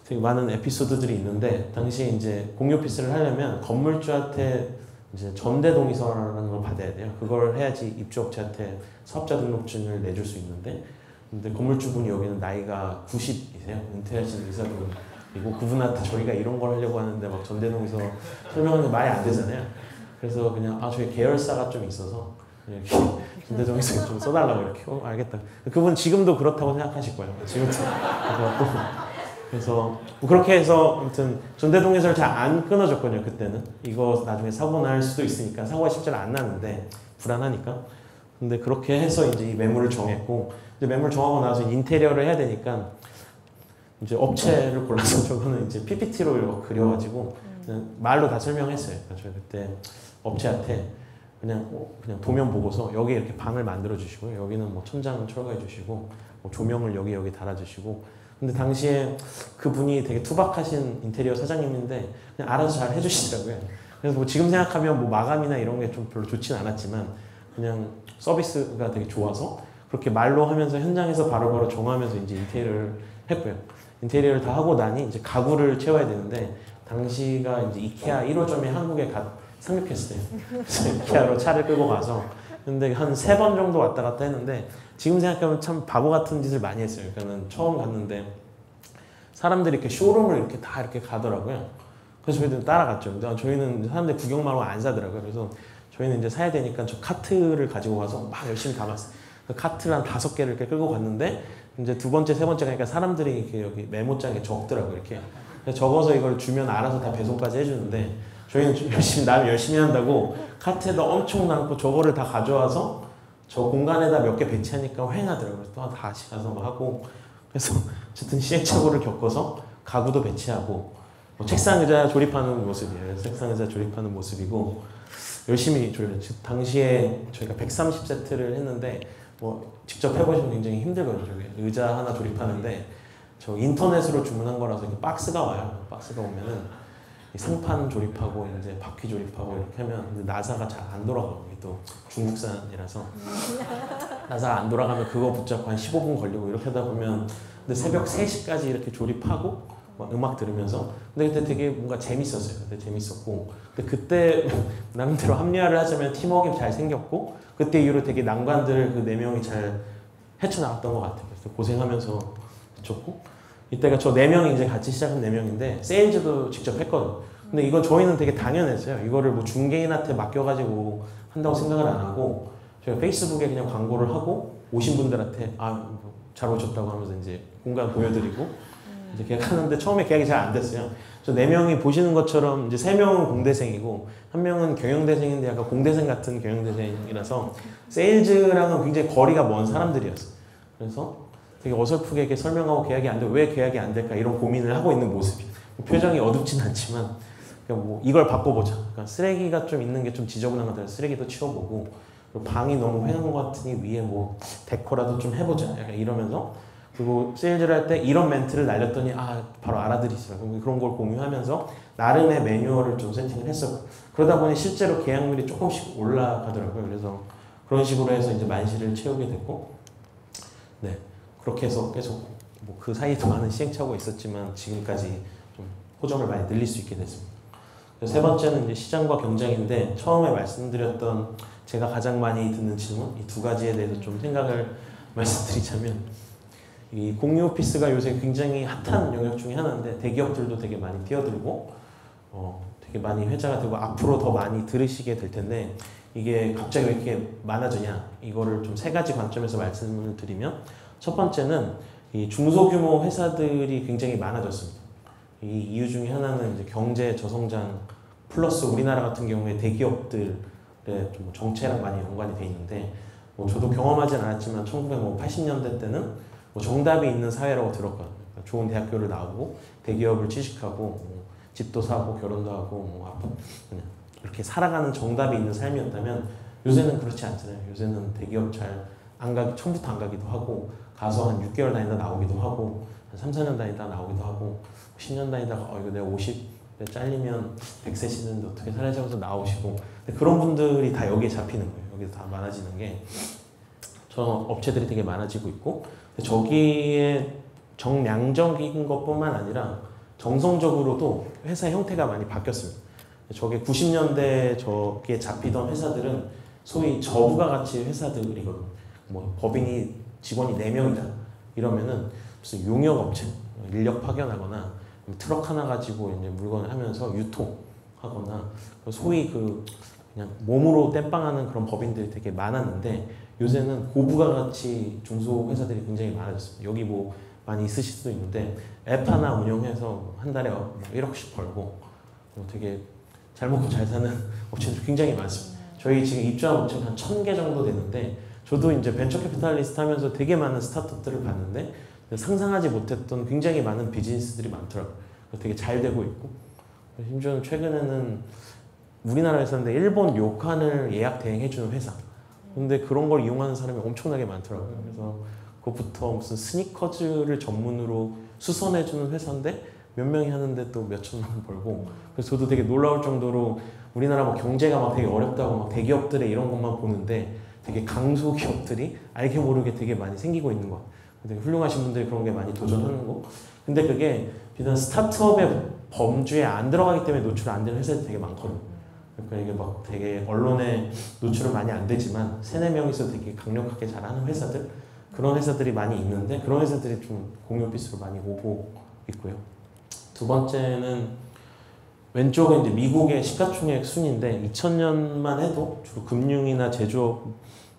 되게 많은 에피소드들이 있는데, 당시에 이제 공유 오피스를 하려면 건물주한테 이제 전대 동의서라는 걸 받아야 돼요. 그걸 해야지 입주업체한테 사업자 등록증을 내줄 수 있는데, 근데 건물주분이 여기는 나이가 90이세요. 은퇴하신 의사분 그리고 그분한테 저희가 이런 걸 하려고 하는데 막 전대동에서 설명하는 게 말이 안 되잖아요. 그래서 그냥 저희 계열사가 좀 있어서 이렇게 전대동에서 좀 써달라고 이렇게 알겠다. 그분 지금도 그렇다고 생각하실 거예요. 지금도 그래서 뭐 그렇게 해서 아무튼 전대동에서를 잘 안 끊어졌거든요. 그때는 이거 나중에 사고 날 수도 있으니까 사고가 실제로 안 나는데 불안하니까. 근데 그렇게 해서 이제 이 매물을 정했고 이제 매물 정하고 나서 인테리어를 해야 되니까 이제 업체를 골라서 저거는 이제 PPT로 그려가지고 말로 다 설명했어요. 그러니까 저희 그때 업체한테 그냥 도면 보고서 여기 이렇게 방을 만들어 주시고요. 여기는 뭐 천장을 철거해 주시고 뭐 조명을 여기 달아 주시고. 근데 당시에 그분이 되게 투박하신 인테리어 사장님인데 그냥 알아서 잘 해주시더라고요. 그래서 뭐 지금 생각하면 뭐 마감이나 이런 게 좀 별로 좋진 않았지만 그냥 서비스가 되게 좋아서 그렇게 말로 하면서 현장에서 바로바로 정하면서 이제 인테리어를 했고요. 인테리어를 다 하고 나니 이제 가구를 채워야 되는데 당시가 이제 이케아 1호점이 한국에 상륙했어요. 그래서 이케아로 차를 끌고 가서 근데 한 3번 정도 왔다 갔다 했는데 지금 생각하면 참 바보 같은 짓을 많이 했어요. 그러니까는 처음 갔는데 사람들이 이렇게 쇼룸을 이렇게 다 이렇게 가더라고요. 그래서 저희도 따라갔죠. 근데 저희는 사람들 구경만 하고 안 사더라고요. 그래서 저희는 이제 사야 되니까 저 카트를 가지고 가서 막 열심히 담았어요. 그 카트를 한 5개를 이렇게 끌고 갔는데 이제 2번째, 3번째 가니까 사람들이 이렇게 여기 메모장에 적더라고요. 이렇게 적어서 이걸 주면 알아서 다 배송까지 해주는데 저희는 나름 열심히 한다고 카트에다 엄청 남고 저거를 다 가져와서 저 공간에다 몇 개 배치하니까 휑하더라고요. 그래서 또 다시 가서 막 하고 그래서 어쨌든 시행착오를 겪어서 가구도 배치하고 뭐 책상 의자 조립하는 모습이에요. 책상 의자 조립하는 모습이고 열심히 조립했죠. 당시에 저희가 130세트를 했는데 뭐 직접 해보시면 굉장히 힘들거든요. 의자 하나 조립하는데 저 인터넷으로 주문한 거라서 박스가 와요. 박스가 오면은 상판 조립하고 이제 바퀴 조립하고 이렇게 하면 나사가 잘 안 돌아가고 또 중국산이라서 나사가 안 돌아가면 그거 붙잡고 한 15분 걸리고 이렇게 하다 보면 근데 새벽 3시까지 이렇게 조립하고 막 음악 들으면서 근데 그때 되게 뭔가 재밌었어요. 그때 재밌었고 근데 그때 나름대로 합리화를 하자면 팀워크가 잘 생겼고 그때 이후로 되게 난관들을 그 4명이 잘 헤쳐나갔던 것 같아요. 그래서 고생하면서 좋고 이때가 저 4명이 이제 같이 시작한 4명인데 세일즈도 직접 했거든요. 근데 이건 저희는 되게 당연했어요. 이거를 뭐 중개인한테 맡겨가지고 한다고 생각을 안 하고 저희가 페이스북에 그냥 광고를 하고 오신 분들한테 잘 오셨다고 하면서 이제 공간 보여드리고 이제 계약하는데 처음에 계약이 잘 안 됐어요. 저 4명이 보시는 것처럼 이제 3명은 공대생이고 1명은 경영대생인데 약간 공대생 같은 경영대생이라서 세일즈랑은 굉장히 거리가 먼 사람들이었어요. 그래서 되게 어설프게 이렇게 설명하고 계약이 안 되고 왜 계약이 안 될까 이런 고민을 하고 있는 모습이 표정이 어둡진 않지만 그냥 뭐 이걸 바꿔보자. 그러니까 쓰레기가 좀 있는 게 좀 지저분한 것들 쓰레기도 치워보고 그리고 방이 너무 휑한 것 같으니 위에 뭐 데코라도 좀 해보자. 약간 이러면서 그리고 세일즈를 할 때 이런 멘트를 날렸더니 바로 알아들이시더라고요. 그런 걸 공유하면서 나름의 매뉴얼을 좀 세팅을 했었고 그러다 보니 실제로 계약률이 조금씩 올라가더라고요. 그래서 그런 식으로 해서 이제 만실을 채우게 됐고 네. 그렇게 해서 계속 뭐 그 사이에도 많은 시행착오가 있었지만 지금까지 좀 호점을 많이 늘릴 수 있게 됐습니다. 세 번째는 이제 시장과 경쟁인데 처음에 말씀드렸던 제가 가장 많이 듣는 질문 이 2가지에 대해서 좀 생각을 말씀드리자면 이 공유 오피스가 요새 굉장히 핫한 영역 중에 하나인데 대기업들도 되게 많이 뛰어들고 되게 많이 회자가 되고 앞으로 더 많이 들으시게 될 텐데 이게 갑자기 왜 이렇게 많아지냐 이거를 좀 3가지 관점에서 말씀을 드리면 첫 번째는 이 중소규모 회사들이 굉장히 많아졌습니다. 이 이유 중에 하나는 이제 경제 저성장 플러스 우리나라 같은 경우에 대기업들의 좀 정체랑 많이 연관이 돼 있는데 뭐 저도 경험하진 않았지만 1980년대 때는 뭐 정답이 있는 사회라고 들었거든요. 그러니까 좋은 대학교를 나오고 대기업을 취직하고 뭐 집도 사고 결혼도 하고 뭐 그냥 이렇게 살아가는 정답이 있는 삶이었다면 요새는 그렇지 않잖아요. 요새는 대기업 잘 안 가기 처음부터 안 가기도 하고 가서 한 6개월 다니다 나오기도 하고 한 3, 4년 다니다 나오기도 하고 10년 다니다가 이거 내가 50대 잘리면 100세 시는데 어떻게 살아야지 하면서 나오시고 그런 분들이 다 여기에 잡히는 거예요. 여기서 다 많아지는 게 저 업체들이 되게 많아지고 있고 저기에 정량적인 것뿐만 아니라 정성적으로도 회사의 형태가 많이 바뀌었습니다. 저게 90년대 저기에 잡히던 회사들은 소위 저부가 가치 회사들이거든요. 뭐 법인이 직원이 4명이다 이러면은 무슨 용역업체 인력 파견하거나 트럭 하나 가지고 이제 물건을 하면서 유통하거나 소위 그냥 몸으로 땜빵하는 그런 법인들이 되게 많았는데 요새는 고부가 가치 중소회사들이 굉장히 많아졌습니다. 여기 뭐 많이 있으실 수도 있는데 앱 하나 운영해서 한 달에 1억씩 벌고 되게 잘 먹고 잘 사는 업체들이 굉장히 많습니다. 저희 지금 입주한 업체가 한 1000개 정도 되는데 저도 이제 벤처 캐피탈리스트 하면서 되게 많은 스타트업들을 봤는데 상상하지 못했던 굉장히 많은 비즈니스들이 많더라고요. 되게 잘 되고 있고 심지어는 최근에는 우리나라에서는 일본 료칸을 예약 대행해주는 회사 근데 그런 걸 이용하는 사람이 엄청나게 많더라고요. 그래서 그것부터 무슨 스니커즈를 전문으로 수선해주는 회사인데 몇 명이 하는데 또 몇천만 원 벌고 그래서 저도 되게 놀라울 정도로 우리나라 뭐 경제가 막 되게 어렵다고 막 대기업들의 이런 것만 보는데 되게 강소 기업들이 알게 모르게 되게 많이 생기고 있는 것 같아요. 되게 훌륭하신 분들이 그런 게 많이 도전하는 거. 근데 그게 비단 스타트업의 범주에 안 들어가기 때문에 노출 안 되는 회사들이 되게 많거든요. 그러니까 이게 막 되게 언론에 노출은 많이 안 되지만 3-4명이서 되게 강력하게 잘하는 회사들 그런 회사들이 많이 있는데 그런 회사들이 좀 공유 오피스로 많이 오고 있고요. 두 번째는 왼쪽은 이제 미국의 시가총액 순인데 2000년만 해도 주로 금융이나 제조업,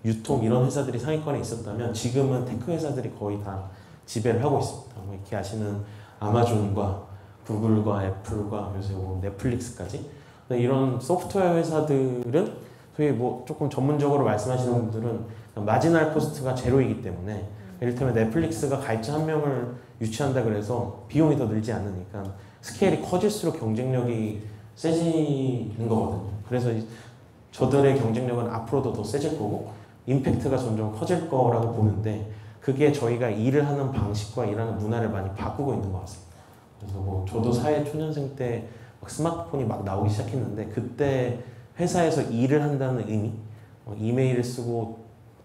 유통 이런 회사들이 상위권에 있었다면 지금은 테크 회사들이 거의 다 지배를 하고 있습니다. 뭐 이렇게 아시는 아마존과 구글과 애플과 요새 뭐 넷플릭스까지 이런 소프트웨어 회사들은 소위 뭐 조금 전문적으로 말씀하시는 분들은 마지널 코스트가 제로이기 때문에 이를테면 넷플릭스가 가입자 1명을 유치한다 그래서 비용이 더 늘지 않으니까 스케일이 커질수록 경쟁력이 세지는 거거든요. 그래서 저들의 경쟁력은 앞으로도 더 세질 거고 임팩트가 점점 커질 거라고 보는데 그게 저희가 일을 하는 방식과 일하는 문화를 많이 바꾸고 있는 것 같습니다. 그래서 뭐 저도 사회 초년생 때 막 스마트폰이 막 나오기 시작했는데 그때 회사에서 일을 한다는 의미 이메일을 쓰고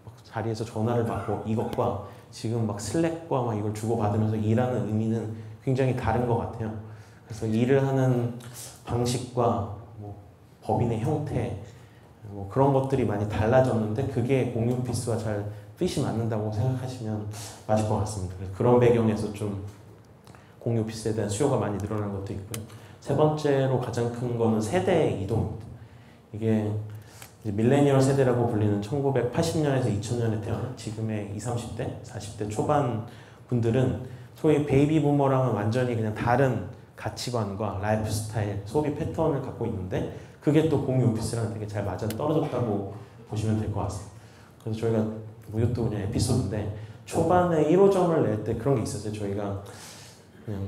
막 자리에서 전화를 받고 이것과 지금 막 슬랙과 막 이걸 주고받으면서 일하는 의미는 굉장히 다른 것 같아요. 그래서 일을 하는 방식과 뭐 법인의 형태 뭐 그런 것들이 많이 달라졌는데 그게 공유 오피스와 잘 핏이 맞는다고 생각하시면 맞을 것 같습니다. 그런 배경에서 좀 공유 오피스에 대한 수요가 많이 늘어난 것도 있고요. 세 번째로 가장 큰 거는 세대 이동입니다. 이게 이제 밀레니얼 세대라고 불리는 1980년에서 2000년에 태어난 지금의 20, 30대, 40대 초반 분들은 소위 베이비 부머랑은 완전히 그냥 다른 가치관과 라이프 스타일, 소비 패턴을 갖고 있는데 그게 또 공유 오피스랑 되게 잘 맞아 떨어졌다고 보시면 될 것 같습니다. 그래서 저희가 뭐 이것도 그냥 에피소드인데 초반에 1호점을 낼 때 그런 게 있었어요. 저희가 그냥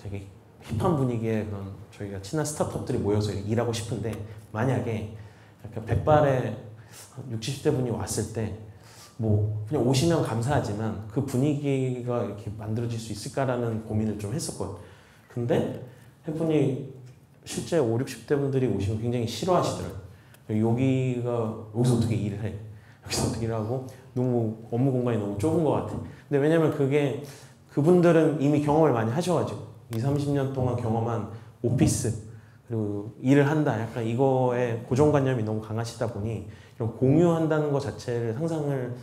되게 힙한 분위기에 그런 저희가 친한 스타트업들이 모여서 일하고 싶은데 만약에 약간 백발에 60, 70대 분이 왔을 때 뭐 그냥 오시면 감사하지만 그 분위기가 이렇게 만들어질 수 있을까라는 고민을 좀 했었거든요. 근데 해보니 실제 5, 60대 분들이 오시면 굉장히 싫어하시더라고요. 여기서 어떻게 일을 해? 여기서 어떻게 일하고 너무 업무 공간이 너무 좁은 것 같아. 근데 왜냐면 그게 그분들은 이미 경험을 많이 하셔가지고 20, 30년 동안 경험한 오피스 그리고 일을 한다 약간 이거에 고정관념이 너무 강하시다 보니 이런 공유한다는 것 자체를 상상을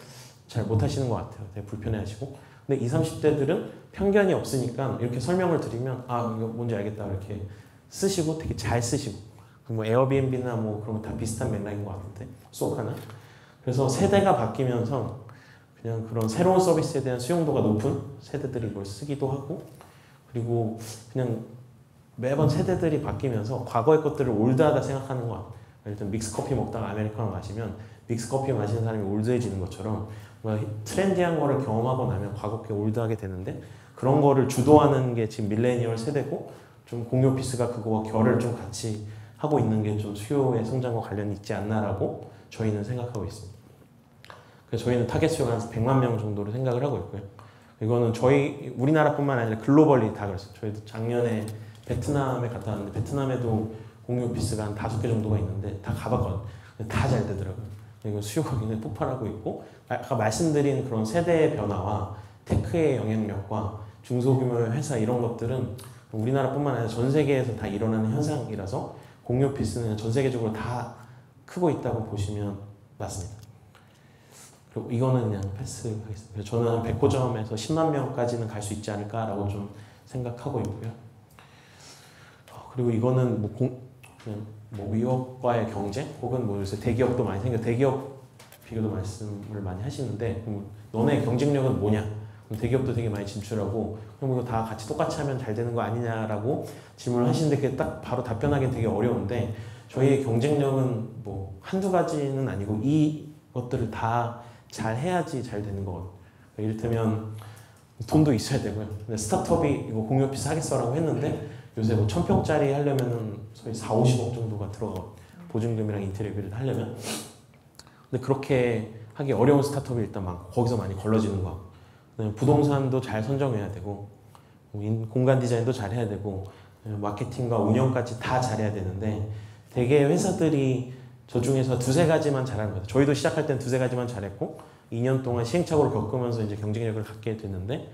잘 못하시는 것 같아요. 되게 불편해하시고 근데 20, 30대들은 편견이 없으니까 이렇게 설명을 드리면 아 이거 뭔지 알겠다 이렇게 쓰시고 되게 잘 쓰시고 뭐 에어비앤비나 뭐 그런 거 다 비슷한 맥락인 것 같은데 쏙 하나 그래서 세대가 바뀌면서 그냥 그런 새로운 서비스에 대한 수용도가 높은 세대들이 이걸 쓰기도 하고 그리고 그냥 매번 세대들이 바뀌면서 과거의 것들을 올드하다 생각하는 것 같아요. 일단 믹스커피 먹다가 아메리카노 마시면 믹스커피 마시는 사람이 올드해지는 것처럼 트렌디한 거를 경험하고 나면 과거 게 올드하게 되는데 그런 거를 주도하는 게 지금 밀레니얼 세대고 좀 공유 오피스가 그거와 결을 좀 같이 하고 있는 게 좀 수요의 성장과 관련이 있지 않나라고 저희는 생각하고 있습니다. 그래서 저희는 타겟 수요가 한 100만 명 정도로 생각을 하고 있고요. 이거는 저희 우리나라뿐만 아니라 글로벌리 다 그랬어요. 저희도 작년에 베트남에 갔다 왔는데 베트남에도 공유 오피스가 한 5개 정도가 있는데 다 가봤거든요. 다 잘 되더라고요. 이거 수요가 굉장히 폭발하고 있고 아까 말씀드린 그런 세대의 변화와 테크의 영향력과 중소규모의 회사 이런 것들은 우리나라뿐만 아니라 전 세계에서 다 일어나는 현상이라서 공유 오피스는 전 세계적으로 다 크고 있다고 보시면 맞습니다. 그리고 이거는 그냥 패스하겠습니다. 저는 100호점에서 10만 명까지는 갈 수 있지 않을까라고 좀 생각하고 있고요. 그리고 이거는 그냥 위협과의 경쟁 혹은 요새 대기업도 많이 대기업 비교도 말씀을 많이 하시는데 그럼 너네 경쟁력은 뭐냐? 그럼 대기업도 되게 많이 진출하고 그럼 이거 다 같이 똑같이 하면 잘 되는 거 아니냐라고 질문을 하시는데 그게 딱 바로 답변하기는 되게 어려운데 저희의 경쟁력은 한두 가지는 아니고 이것들을 다 잘 해야지 잘 되는 거거든요. 이를테면 돈도 있어야 되고요. 근데 스타트업이 이거 공유 오피스 하겠어라고 했는데 요새 1000평짜리 하려면은 소위 4, 50억 정도가 들어가고 보증금이랑 인테리어비를 하려면 근데 그렇게 하기 어려운 스타트업이 일단 많고 거기서 많이 걸러지는 거 같고 부동산도 잘 선정해야 되고 공간 디자인도 잘 해야 되고 마케팅과 운영까지 다 잘해야 되는데 되게 회사들이 저 중에서 두세 가지만 잘하는 거예요. 저희도 시작할 땐 두세 가지만 잘했고 2년 동안 시행착오를 겪으면서 이제 경쟁력을 갖게 됐는데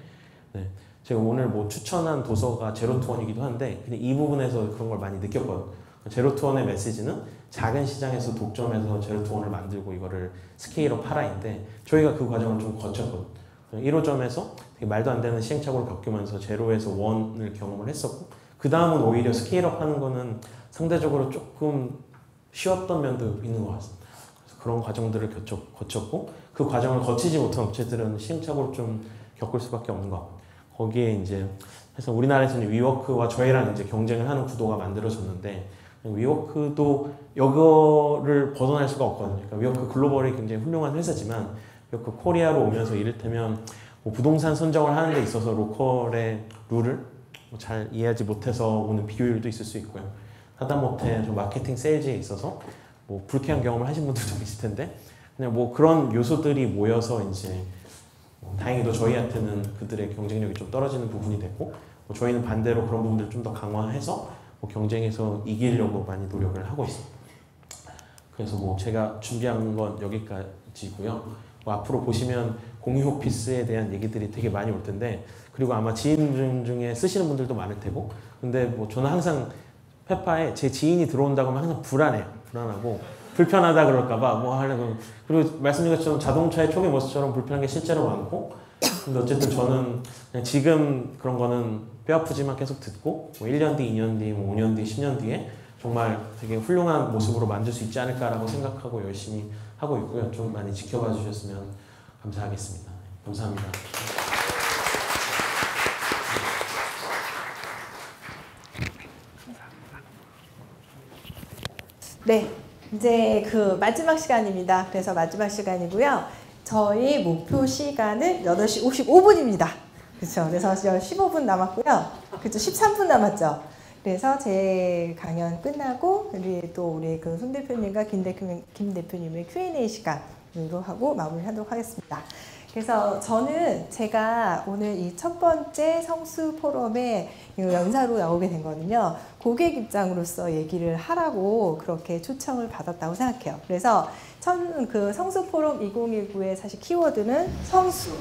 제가 오늘 추천한 도서가 제로투원이기도 한데 근데 이 부분에서 그런 걸 많이 느꼈거든요. 제로투원의 메시지는 작은 시장에서 독점해서 제로투원을 만들고 이거를 스케일업 하라인데 저희가 그 과정을 좀 거쳤거든요. 1호점에서 되게 말도 안 되는 시행착오를 겪으면서 제로에서 원을 경험을 했었고 그 다음은 오히려 스케일업 하는 거는 상대적으로 조금 쉬웠던 면도 있는 것 같습니다. 그래서 그런 과정들을 거쳤고 그 과정을 거치지 못한 업체들은 시행착오를 좀 겪을 수밖에 없는 것 같고 거기에 이제 그래서 우리나라에서는 위워크와 저희랑 이제 경쟁을 하는 구도가 만들어졌는데 위워크도 이거를 벗어날 수가 없거든요. 그러니까 위워크 글로벌이 굉장히 훌륭한 회사지만 위워크 코리아로 오면서 이를테면 부동산 선정을 하는 데 있어서 로컬의 룰을 잘 이해하지 못해서 오는 비효율도 있을 수 있고요. 하다못해 좀 마케팅 세일즈에 있어서 불쾌한 경험을 하신 분들도 계실 텐데 그냥 그런 요소들이 모여서 이제 다행히도 저희한테는 그들의 경쟁력이 좀 떨어지는 부분이 됐고 저희는 반대로 그런 부분들을 좀 더 강화해서 경쟁에서 이기려고 많이 노력을 하고 있습니다. 그래서 제가 준비한 건 여기까지고요. 앞으로 보시면 공유 오피스에 대한 얘기들이 되게 많이 올 텐데 그리고 아마 지인 중에 쓰시는 분들도 많을 테고 근데 저는 항상 페파에 제 지인이 들어온다고 하면 항상 불안하고 불편하다 그럴까봐 하려고 그리고 말씀드린 것처럼 자동차의 초기 모습처럼 불편한 게 실제로 많고 근데 어쨌든 저는 그냥 지금 그런 거는 뼈 아프지만 계속 듣고 1년 뒤, 2년 뒤, 5년 뒤, 10년 뒤에 정말 되게 훌륭한 모습으로 만들 수 있지 않을까라고 생각하고 열심히 하고 있고요. 좀 많이 지켜봐 주셨으면 감사하겠습니다. 감사합니다. 네, 이제 마지막 시간입니다. 그래서 마지막 시간이고요. 저희 목표 시간은 8시 55분입니다. 그렇죠. 그래서 15분 남았고요. 그렇죠. 13분 남았죠. 그래서 제 강연 끝나고 우리 손 대표님과 김 대표님의 Q&A 시간으로 하고 마무리하도록 하겠습니다. 그래서 제가 오늘 이 첫 번째 성수 포럼에 연사로 나오게 된 거는요. 고객 입장으로서 얘기를 하라고 그렇게 초청을 받았다고 생각해요. 그래서 성수 포럼 2019의 사실 키워드는 성수,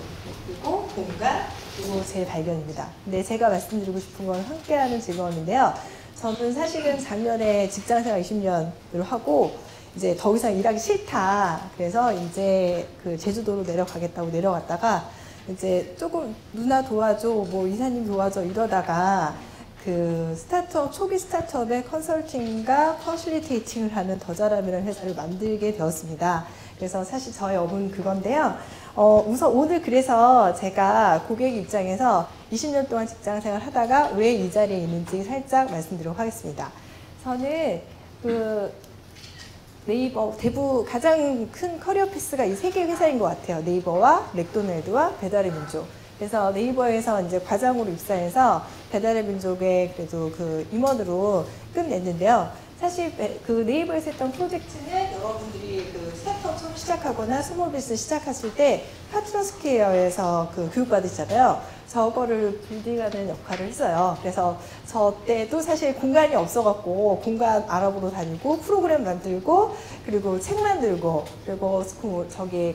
그리고 공간, 그리고 재발견입니다. 근데 제가 말씀드리고 싶은 건 함께하는 즐거움인데요. 저는 사실은 작년에 직장생활 20년을 하고 이제 더 이상 일하기 싫다. 그래서 이제 제주도로 내려가겠다고 내려갔다가 이제 조금 누나 도와줘, 이사님 도와줘 이러다가 초기 스타트업의 컨설팅과 퍼실리테이팅을 하는 더 잘함이라는 회사를 만들게 되었습니다. 그래서 사실 저의 업은 그건데요. 우선 오늘 그래서 제가 고객 입장에서 20년 동안 직장 생활 하다가 왜 이 자리에 있는지 살짝 말씀드리도록 하겠습니다. 저는 네이버 가장 큰 커리어 피스가 이 세 개 회사인 것 같아요. 네이버와 맥도날드와 배달의 민족. 그래서 네이버에서 이제 과장으로 입사해서 배달의 민족의 그래도 임원으로 끝냈는데요. 사실 네이버에서 했던 프로젝트는 여러분들이 스타트업 처음 시작하거나 스몰 비즈니스 시작하실 때 파트너 스퀘어에서 교육받으시잖아요. 저거를 빌딩하는 역할을 했어요. 그래서 저 때도 사실 공간이 없어갖고 공간 알아보러 다니고 프로그램 만들고 그리고 책 만들고 그리고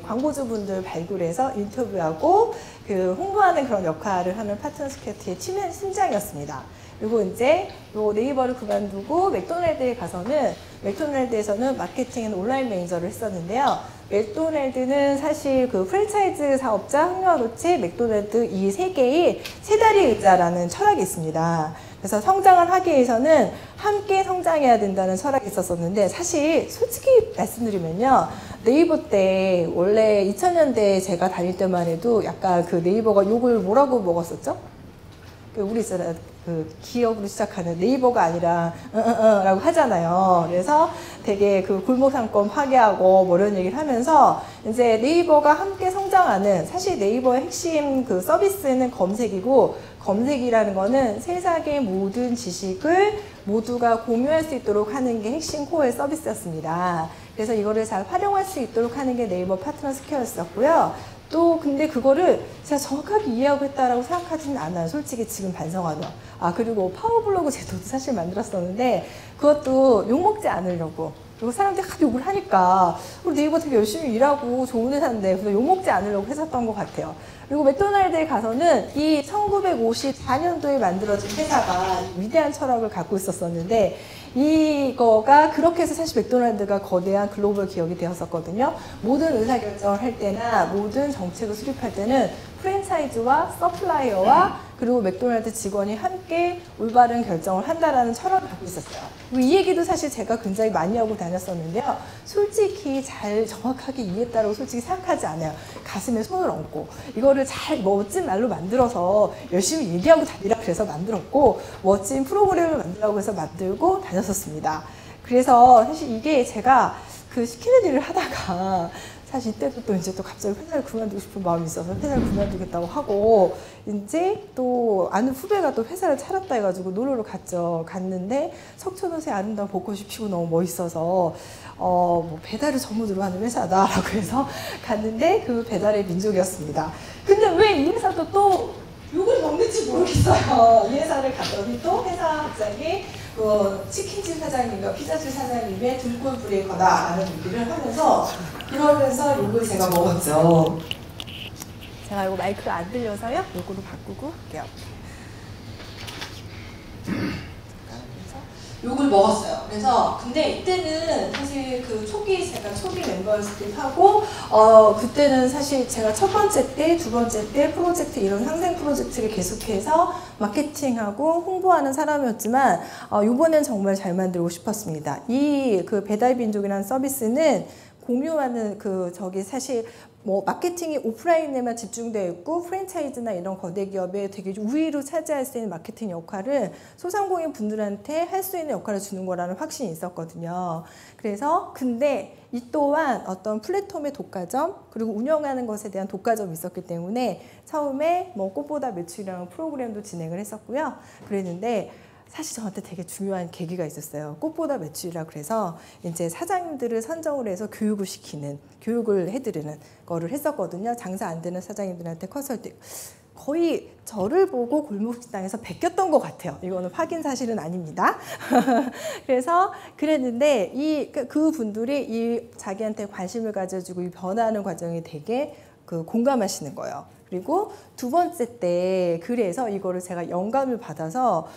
광고주분들 발굴해서 인터뷰하고 홍보하는 그런 역할을 하는 파트너 스퀘어의 팀장이었습니다. 그리고 이제 네이버를 그만두고 맥도날드에 가서는 맥도날드에서는 마케팅 앤 온라인 매니저를 했었는데요. 맥도날드는 사실 그 프랜차이즈 사업자, 흥려로체, 맥도날드 이 세 개의 세 다리 의자라는 철학이 있습니다. 그래서 성장을 하기 위해서는 함께 성장해야 된다는 철학이 있었었는데, 사실 솔직히 말씀드리면요, 네이버 때 원래 2000년대에 제가 다닐 때만 해도 약간 그 네이버가 욕을 뭐라고 먹었었죠? 우리 있잖아요. 그 기업으로 시작하는 네이버가 아니라 라고 하잖아요. 그래서 되게 그 골목 상권 파괴하고 뭐 이런 얘기를 하면서 이제 네이버가 함께 성장하는, 사실 네이버의 핵심 그 서비스는 검색이고, 검색이라는 거는 세상의 모든 지식을 모두가 공유할 수 있도록 하는 게 핵심 코어의 서비스였습니다. 그래서 이거를 잘 활용할 수 있도록 하는 게 네이버 파트너 스퀘어였었고요. 또 근데 그거를 제가 정확하게 이해하고 했다라고 생각하지는 않아요. 솔직히 지금 반성하면. 그리고 파워블로그 제도도 사실 만들었었는데 그것도 욕먹지 않으려고. 그리고 사람들이 하도 욕을 하니까 우리 네이버 되게 열심히 일하고 좋은 회사인데 그래서 욕먹지 않으려고 했었던 것 같아요. 그리고 맥도날드에 가서는 이 1954년도에 만들어진 회사가 위대한 철학을 갖고 있었었는데, 이거가 그렇게 해서 사실 맥도날드가 거대한 글로벌 기업이 되었었거든요. 모든 의사결정을 할 때나 모든 정책을 수립할 때는 프랜차이즈와 서플라이어와 그리고 맥도날드 직원이 함께 올바른 결정을 한다라는 철학을 갖고 있었어요. 그리고 이 얘기도 사실 제가 굉장히 많이 하고 다녔었는데요. 솔직히 잘 정확하게 이해했다고 솔직히 생각하지 않아요. 가슴에 손을 얹고 이거를 잘 멋진 말로 만들어서 열심히 얘기하고 다니라 그래서 만들었고, 멋진 프로그램을 만들라고 해서 만들고 다녔었습니다. 그래서 사실 이게 제가 그 시키는 일을 하다가 사실 이때도 또 이제 또 갑자기 회사를 그만두고 싶은 마음이 있어서 회사를 그만두겠다고 하고, 이제 또 아는 후배가 또 회사를 차렸다 해가지고 놀러를 갔죠. 갔는데 석촌호수에 아름다운 벚꽃이 피고 너무 멋있어서 뭐 배달을 전문으로 하는 회사다라고 해서 갔는데 그 배달의 민족이었습니다. 근데 왜 이 회사도 또 욕을 먹는지 모르겠어요. 이 회사를 갔더니 또 회사 갑자기 그 치킨집 사장님과 피자집 사장님의 등골 브레이커다라는 얘기를 하면서, 그러면서 욕을 제가 먹었죠. 제가 이거 마이크가 안 들려서요. 욕으로 바꾸고 할게요. 욕을 먹었어요. 그래서 근데 이때는 사실 그 제가 초기 멤버였을 때 하고 그때는 사실 제가 첫 번째 때, 두 번째 때 프로젝트, 이런 상생 프로젝트를 계속해서 마케팅하고 홍보하는 사람이었지만 이번엔 정말 잘 만들고 싶었습니다. 이 그 배달민족이라는 서비스는 공유하는 사실 뭐 마케팅이 오프라인에만 집중되어 있고 프랜차이즈나 이런 거대 기업에 되게 우위로 차지할 수 있는 마케팅 역할을 소상공인 분들한테 할 수 있는 역할을 주는 거라는 확신이 있었거든요. 그래서 근데 이 또한 어떤 플랫폼의 독과점, 그리고 운영하는 것에 대한 독과점이 있었기 때문에 처음에 뭐 꽃보다 매출이라는 프로그램도 진행을 했었고요. 그랬는데 사실 저한테 되게 중요한 계기가 있었어요. 꽃보다 매출이라 그래서 이제 사장님들을 선정을 해서 교육을 해드리는 거를 했었거든요. 장사 안 되는 사장님들한테 컨설팅. 거의 저를 보고 골목식당에서 베꼈던 것 같아요. 이거는 확인 사실은 아닙니다. 그래서 그랬는데 그 분들이 이 자기한테 관심을 가져주고 이 변화하는 과정이 되게 공감하시는 거예요. 그리고 두 번째 때 그래서 이거를 제가 영감을 받아서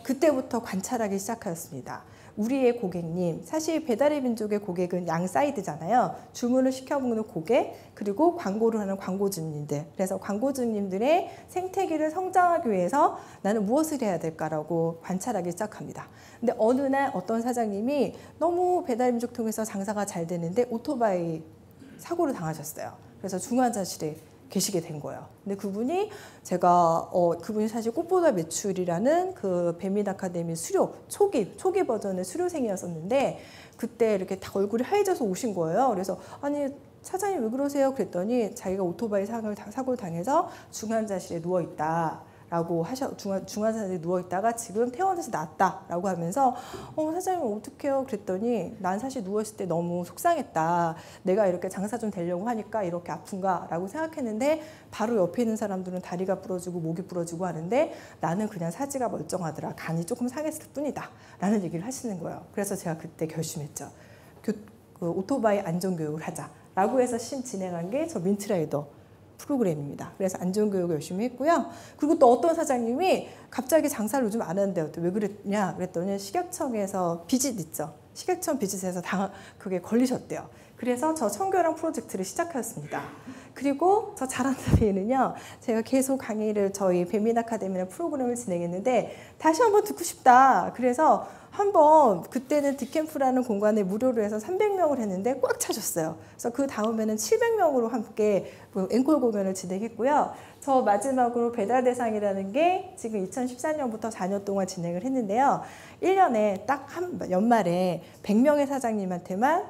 그때부터 관찰하기 시작하였습니다. 우리의 고객님, 사실 배달의 민족의 고객은 양 사이드잖아요. 주문을 시켜 먹는 고객, 그리고 광고를 하는 광고주님들. 그래서 광고주님들의 생태계를 성장하기 위해서 나는 무엇을 해야 될까라고 관찰하기 시작합니다. 근데 어느 날 어떤 사장님이 너무 배달의 민족 통해서 장사가 잘 되는데 오토바이 사고를 당하셨어요. 그래서 중환자실에 계시게 된 거예요. 근데 그분이 그분이 사실 꽃보다 매출이라는 그 배민 아카데미 초기 버전의 수료생이었었는데, 그때 이렇게 다 얼굴이 하얘져서 오신 거예요. 그래서 아니 사장님 왜 그러세요? 그랬더니 자기가 오토바이 사고를 당해서 중환자실에 누워 있다. 라고 중환자실에 누워있다가 지금 퇴원해서 낫다라고 하면서 사장님 어떡해요? 그랬더니 난 사실 누워있을 때 너무 속상했다. 내가 이렇게 장사 좀 되려고 하니까 이렇게 아픈가? 라고 생각했는데 바로 옆에 있는 사람들은 다리가 부러지고 목이 부러지고 하는데 나는 그냥 사지가 멀쩡하더라. 간이 조금 상했을 뿐이다. 라는 얘기를 하시는 거예요. 그래서 제가 그때 결심했죠. 오토바이 안전교육을 하자. 라고 해서 진행한 게 저 민트라이더 프로그램입니다. 그래서 안전교육을 열심히 했고요. 그리고 또 어떤 사장님이 갑자기 장사를 요즘 안 하는데 왜 그랬냐 그랬더니 식약청에서 비짓 있죠. 식약처 비즈에서 그게 걸리셨대요. 그래서 저 청교랑 프로젝트를 시작하였습니다. 그리고 저 잘한다 베이는요, 제가 계속 강의를 저희 배민 아카데미라는 프로그램을 진행했는데 다시 한번 듣고 싶다. 그래서 한번 그때는 딕캠프라는 공간에 무료로 해서 300명을 했는데 꽉 차셨어요. 그래서 그 다음에는 700명으로 함께 앵콜 공연을 진행했고요. 저 마지막으로 배달대상이라는 게 지금 2014년부터 4년 동안 진행을 했는데요. 1년에 딱 연말에 100명의 사장님한테만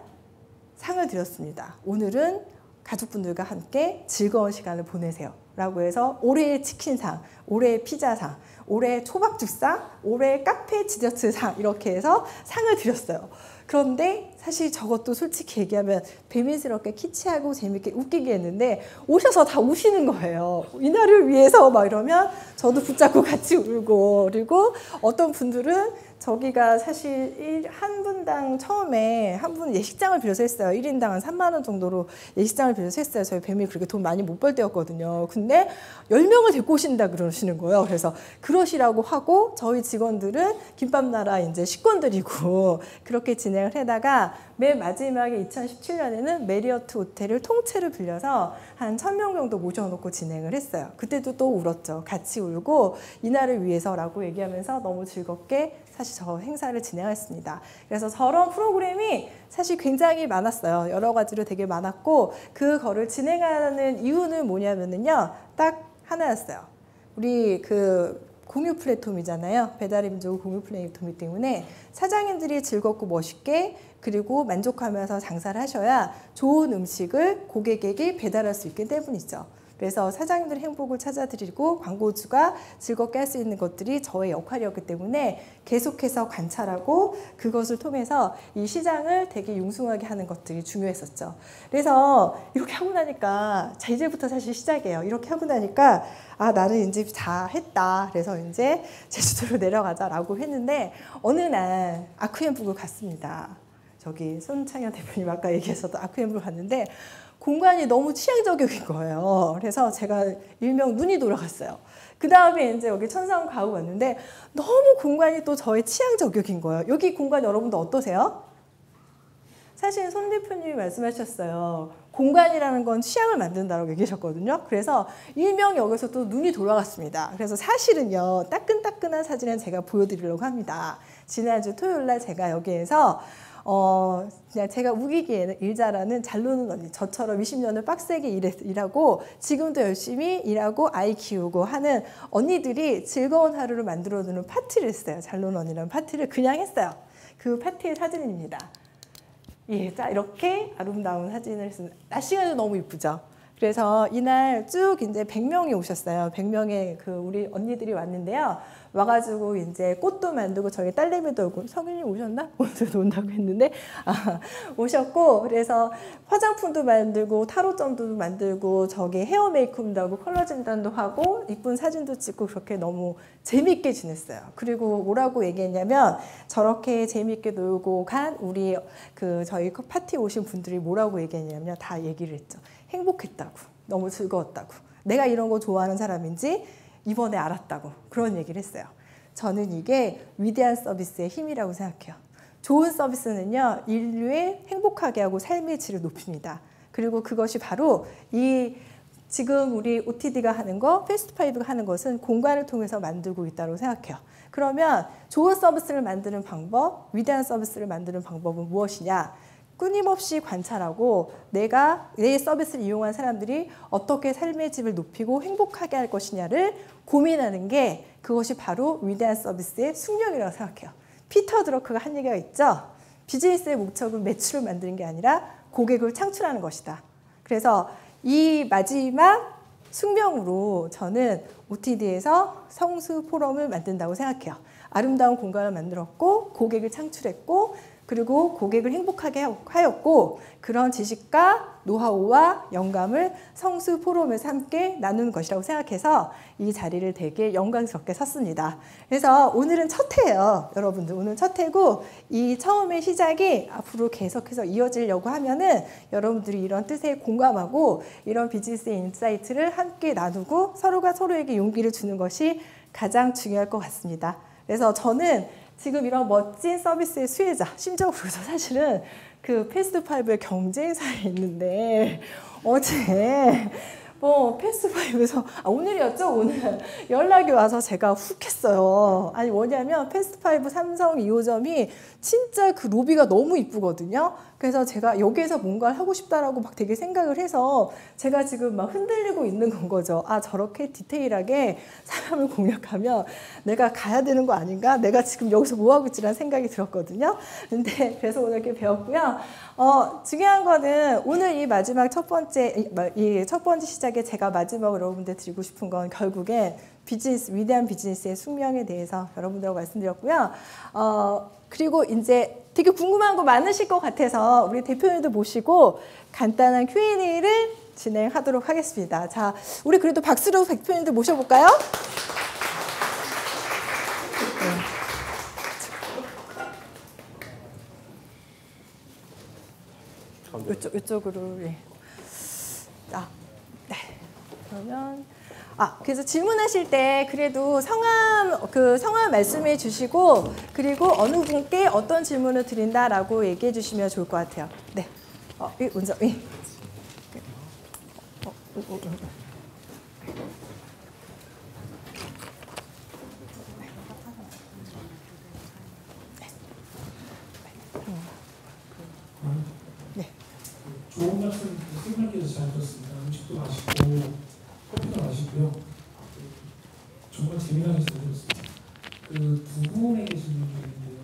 상을 드렸습니다. 오늘은 가족분들과 함께 즐거운 시간을 보내세요 라고 해서 올해의 치킨상, 올해의 피자상, 올해의 초밥죽상, 올해의 카페 디저트상 이렇게 해서 상을 드렸어요. 그런데 사실 저것도 솔직히 얘기하면 배민스럽게 키치하고 재밌게 웃기게 했는데 오셔서 다 우시는 거예요. 이날을 위해서 막 이러면 저도 붙잡고 같이 울고, 그리고 어떤 분들은 저기가 사실 한 분당 처음에 한 분 예식장을 빌려서 했어요. 1인당 한 3만 원 정도로 예식장을 빌려서 했어요. 저희 뱀이 그렇게 돈 많이 못 벌 때였거든요. 근데 10명을 데리고 오신다 그러시는 거예요. 그래서 그러시라고 하고 저희 직원들은 김밥나라 이제 식권들이고 그렇게 진행을 하다가 맨 마지막에 2017년에는 메리어트 호텔을 통째로 빌려서 한 1000명 정도 모셔놓고 진행을 했어요. 그때도 또 울었죠. 같이 울고 이날을 위해서라고 얘기하면서 너무 즐겁게 사실 저 행사를 진행했습니다. 그래서 저런 프로그램이 사실 굉장히 많았어요. 여러 가지로 되게 많았고 그거를 진행하는 이유는 뭐냐면은요. 딱 하나였어요. 우리 그 공유 플랫폼이잖아요. 배달의 민족 공유 플랫폼이기 때문에 사장님들이 즐겁고 멋있게 그리고 만족하면서 장사를 하셔야 좋은 음식을 고객에게 배달할 수 있기 때문이죠. 그래서 사장님들의 행복을 찾아드리고 광고주가 즐겁게 할 수 있는 것들이 저의 역할이었기 때문에 계속해서 관찰하고 그것을 통해서 이 시장을 되게 융숭하게 하는 것들이 중요했었죠. 그래서 이렇게 하고 나니까 자 이제부터 사실 시작이에요. 이렇게 하고 나니까 아 나는 이제 다 했다. 그래서 이제 제주도로 내려가자라고 했는데 어느 날 아쿠엠북을 갔습니다. 저기 손창현 대표님 아까 얘기해서도 아쿠엠북을 갔는데 공간이 너무 취향저격인 거예요. 그래서 제가 일명 눈이 돌아갔어요. 그 다음에 이제 여기 천상 가고 왔는데 너무 공간이 또 저의 취향저격인 거예요. 여기 공간 여러분도 어떠세요? 사실 손 대표님이 말씀하셨어요. 공간이라는 건 취향을 만든다고 얘기하셨거든요. 그래서 일명 여기서 또 눈이 돌아갔습니다. 그래서 사실은요. 따끈따끈한 사진을 제가 보여드리려고 합니다. 지난주 토요일 날 제가 여기에서 그냥 제가 우기기에는 일 잘하는 잘 노는 언니, 저처럼 20년을 빡세게 일하고 지금도 열심히 일하고 아이 키우고 하는 언니들이 즐거운 하루를 만들어주는 파티를 했어요. 잘 노는 언니라는 파티를 그냥 했어요. 그 파티의 사진입니다. 예, 자 이렇게 아름다운 사진을 했습니다. 날씨가 너무 이쁘죠. 그래서 이날 쭉 이제 100명이 오셨어요. 100명의 그 우리 언니들이 왔는데요. 와가지고 이제 꽃도 만들고 저희 딸내미도 오고 성윤이 오셨나? 오늘도 온다고 했는데 오셨고 그래서 화장품도 만들고 타로점도 만들고 저기 헤어 메이크업도 하고 컬러 진단도 하고 이쁜 사진도 찍고 그렇게 너무 재밌게 지냈어요. 그리고 뭐라고 얘기했냐면 저렇게 재밌게 놀고 간 우리 그 저희 파티 오신 분들이 뭐라고 얘기했냐면 다 얘기를 했죠. 행복했다고, 너무 즐거웠다고, 내가 이런 거 좋아하는 사람인지 이번에 알았다고 그런 얘기를 했어요. 저는 이게 위대한 서비스의 힘이라고 생각해요. 좋은 서비스는요. 인류의 행복하게 하고 삶의 질을 높입니다. 그리고 그것이 바로 이 지금 우리 OTD가 하는 거, 패스트5가 하는 것은 공간을 통해서 만들고 있다고 생각해요. 그러면 좋은 서비스를 만드는 방법, 위대한 서비스를 만드는 방법은 무엇이냐? 끊임없이 관찰하고 내가 내 서비스를 이용한 사람들이 어떻게 삶의 질을 높이고 행복하게 할 것이냐를 고민하는 게 그것이 바로 위대한 서비스의 숙명이라고 생각해요. 피터 드러크가 한 얘기가 있죠. 비즈니스의 목적은 매출을 만드는 게 아니라 고객을 창출하는 것이다. 그래서 이 마지막 숙명으로 저는 OTD에서 성수 포럼을 만든다고 생각해요. 아름다운 공간을 만들었고 고객을 창출했고 그리고 고객을 행복하게 하였고 그런 지식과 노하우와 영감을 성수 포럼에서 함께 나누는 것이라고 생각해서 이 자리를 되게 영광스럽게 섰습니다. 그래서 오늘은 첫 해예요. 여러분들 오늘 첫 해고 이 처음의 시작이 앞으로 계속해서 이어지려고 하면은 여러분들이 이런 뜻에 공감하고 이런 비즈니스 인사이트를 함께 나누고 서로가 서로에게 용기를 주는 것이 가장 중요할 것 같습니다. 그래서 저는 지금 이런 멋진 서비스의 수혜자, 심적으로도 사실은 그 패스트5의 경쟁사에 있는데 어제 뭐 패스트5에서 오늘이었죠? 오늘 연락이 와서 제가 훅 했어요. 아니 뭐냐면 패스트5 삼성 2호점이 진짜 그 로비가 너무 이쁘거든요. 그래서 제가 여기에서 뭔가를 하고 싶다라고 막 되게 생각을 해서 제가 지금 막 흔들리고 있는 건 거죠. 아, 저렇게 디테일하게 사람을 공략하면 내가 가야 되는 거 아닌가? 내가 지금 여기서 뭐 하고 있지라는 생각이 들었거든요. 근데 그래서 오늘 이렇게 배웠고요. 중요한 거는 오늘 이 마지막 이 첫 번째 시작에 제가 마지막으로 여러분들 드리고 싶은 건 결국엔 비즈니스, 위대한 비즈니스의 숙명에 대해서 여러분들하고 말씀드렸고요. 그리고 이제 되게 궁금한 거 많으실 것 같아서 우리 대표님도 모시고 간단한 Q&A를 진행하도록 하겠습니다. 자, 우리 그래도 박수로 대표님들 모셔볼까요? 이쪽으로. 예. 네. 그러면 그래서 질문하실 때 그래도 성함 말씀해 주시고 그리고 어느 분께 어떤 질문을 드린다라고 얘기해 주시면 좋을 것 같아요. 네. 먼저. 네. 좋은 말씀 생각해서 잘 들었습니다. 음식도 맛있고 커피도 맛있고요. 정말 재미나게 잘 들었습니다. 그 두 분에게 질문이 있는데요.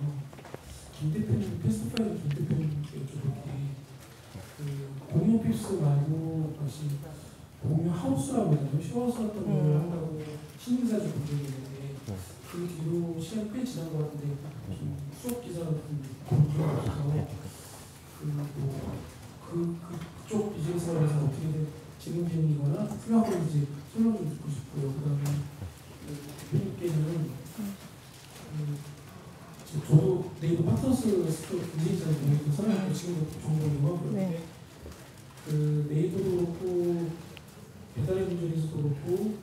김 대표님, 패스트5 김 대표님께 여쭤볼게. 그 공유 픽스 말고 다시 공유 하우스라고 하잖아요. 쉐어하우스 같은 걸 한다고 신인사주 본 적이 있는데 그 뒤로 시간이 꽤 지난 것 같은데 좀 수업 기사 같은 본 적이 없어서 그쪽 비즈니스에 대해서 어떻게 진행되는거나 투명하고 이제 설명 좀 듣고 싶고요. 그다음에 대표님께는 저도 네이버 파트너스 스토어 비즈니스에 대해서 설명 지금 정보이고 그런데 그 네이버도 그렇고 배달의 민족에서도 그렇고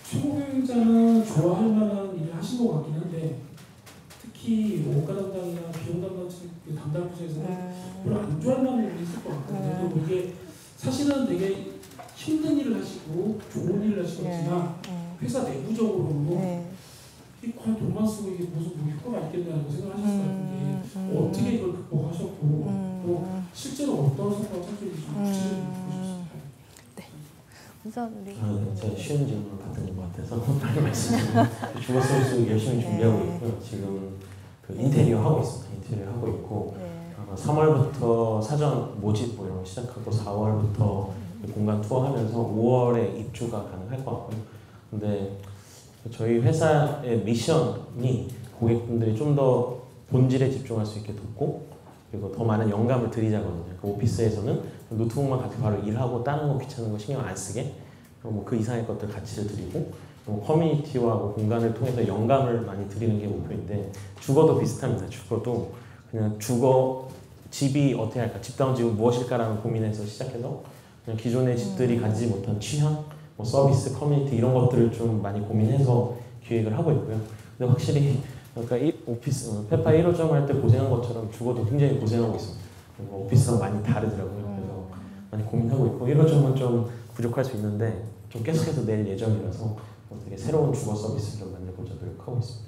최고 경영자는 좋아할 만한 일을 하신 것 같긴 한데. 특히 원가 담당이나 비용 담당 부서에서는 별로 안 좋아할 만한 일이 있을 것 같아요. 그리고 이게 사실은 되게 힘든 일을 하시고 좋은 일을 하시겠지만 회사 내부적으로는 이게 과연 돈만 쓰고 이게 무슨 효과가 있겠냐고 생각하셨을 것 같은데 어떻게 이걸 극복하셨고 또 실제로 어떤 성과를 찾으셨는지 좀 주시면 제가 쉬운 질문 받은 것 같아서 빨리 말씀드리면 주거 서비스 열심히 준비하고 있고요. 지금 그 인테리어 하고 있습니다. 인테리어 하고 있고 3월부터 사전 모집 이런 거 시작하고 4월부터 공간 투어하면서 5월에 입주가 가능할 것 같고요. 근데 저희 회사의 미션이 고객분들이 좀 더 본질에 집중할 수 있게 돕고 그리고 더 많은 영감을 드리자거든요. 그 오피스에서는 노트북만 가지고 바로 일하고 다른 거 귀찮은 거 신경 안 쓰게 뭐 그 이상의 것들 가치를 드리고 커뮤니티와 공간을 통해서 영감을 많이 드리는 게 목표인데 주거도 비슷합니다. 주거도 그냥 집이 어떻게 할까, 집다운 집은 무엇일까라는 고민에서 시작해서 그냥 기존의 집들이 가지지 못한 취향, 뭐 서비스, 커뮤니티 이런 것들을 좀 많이 고민해서 기획을 하고 있고요. 근데 확실히 그러니까 오피스 페파 1호점 할 때 고생한 것처럼 주거도 굉장히 고생하고 있습니다. 오피스랑 많이 다르더라고요. 그래서 많이 고민하고 있고 1호점은 좀 부족할 수 있는데 좀 계속해서 낼 예정이라서 되게 새로운 주거 서비스를 좀 만들고자 노력하고 있습니다.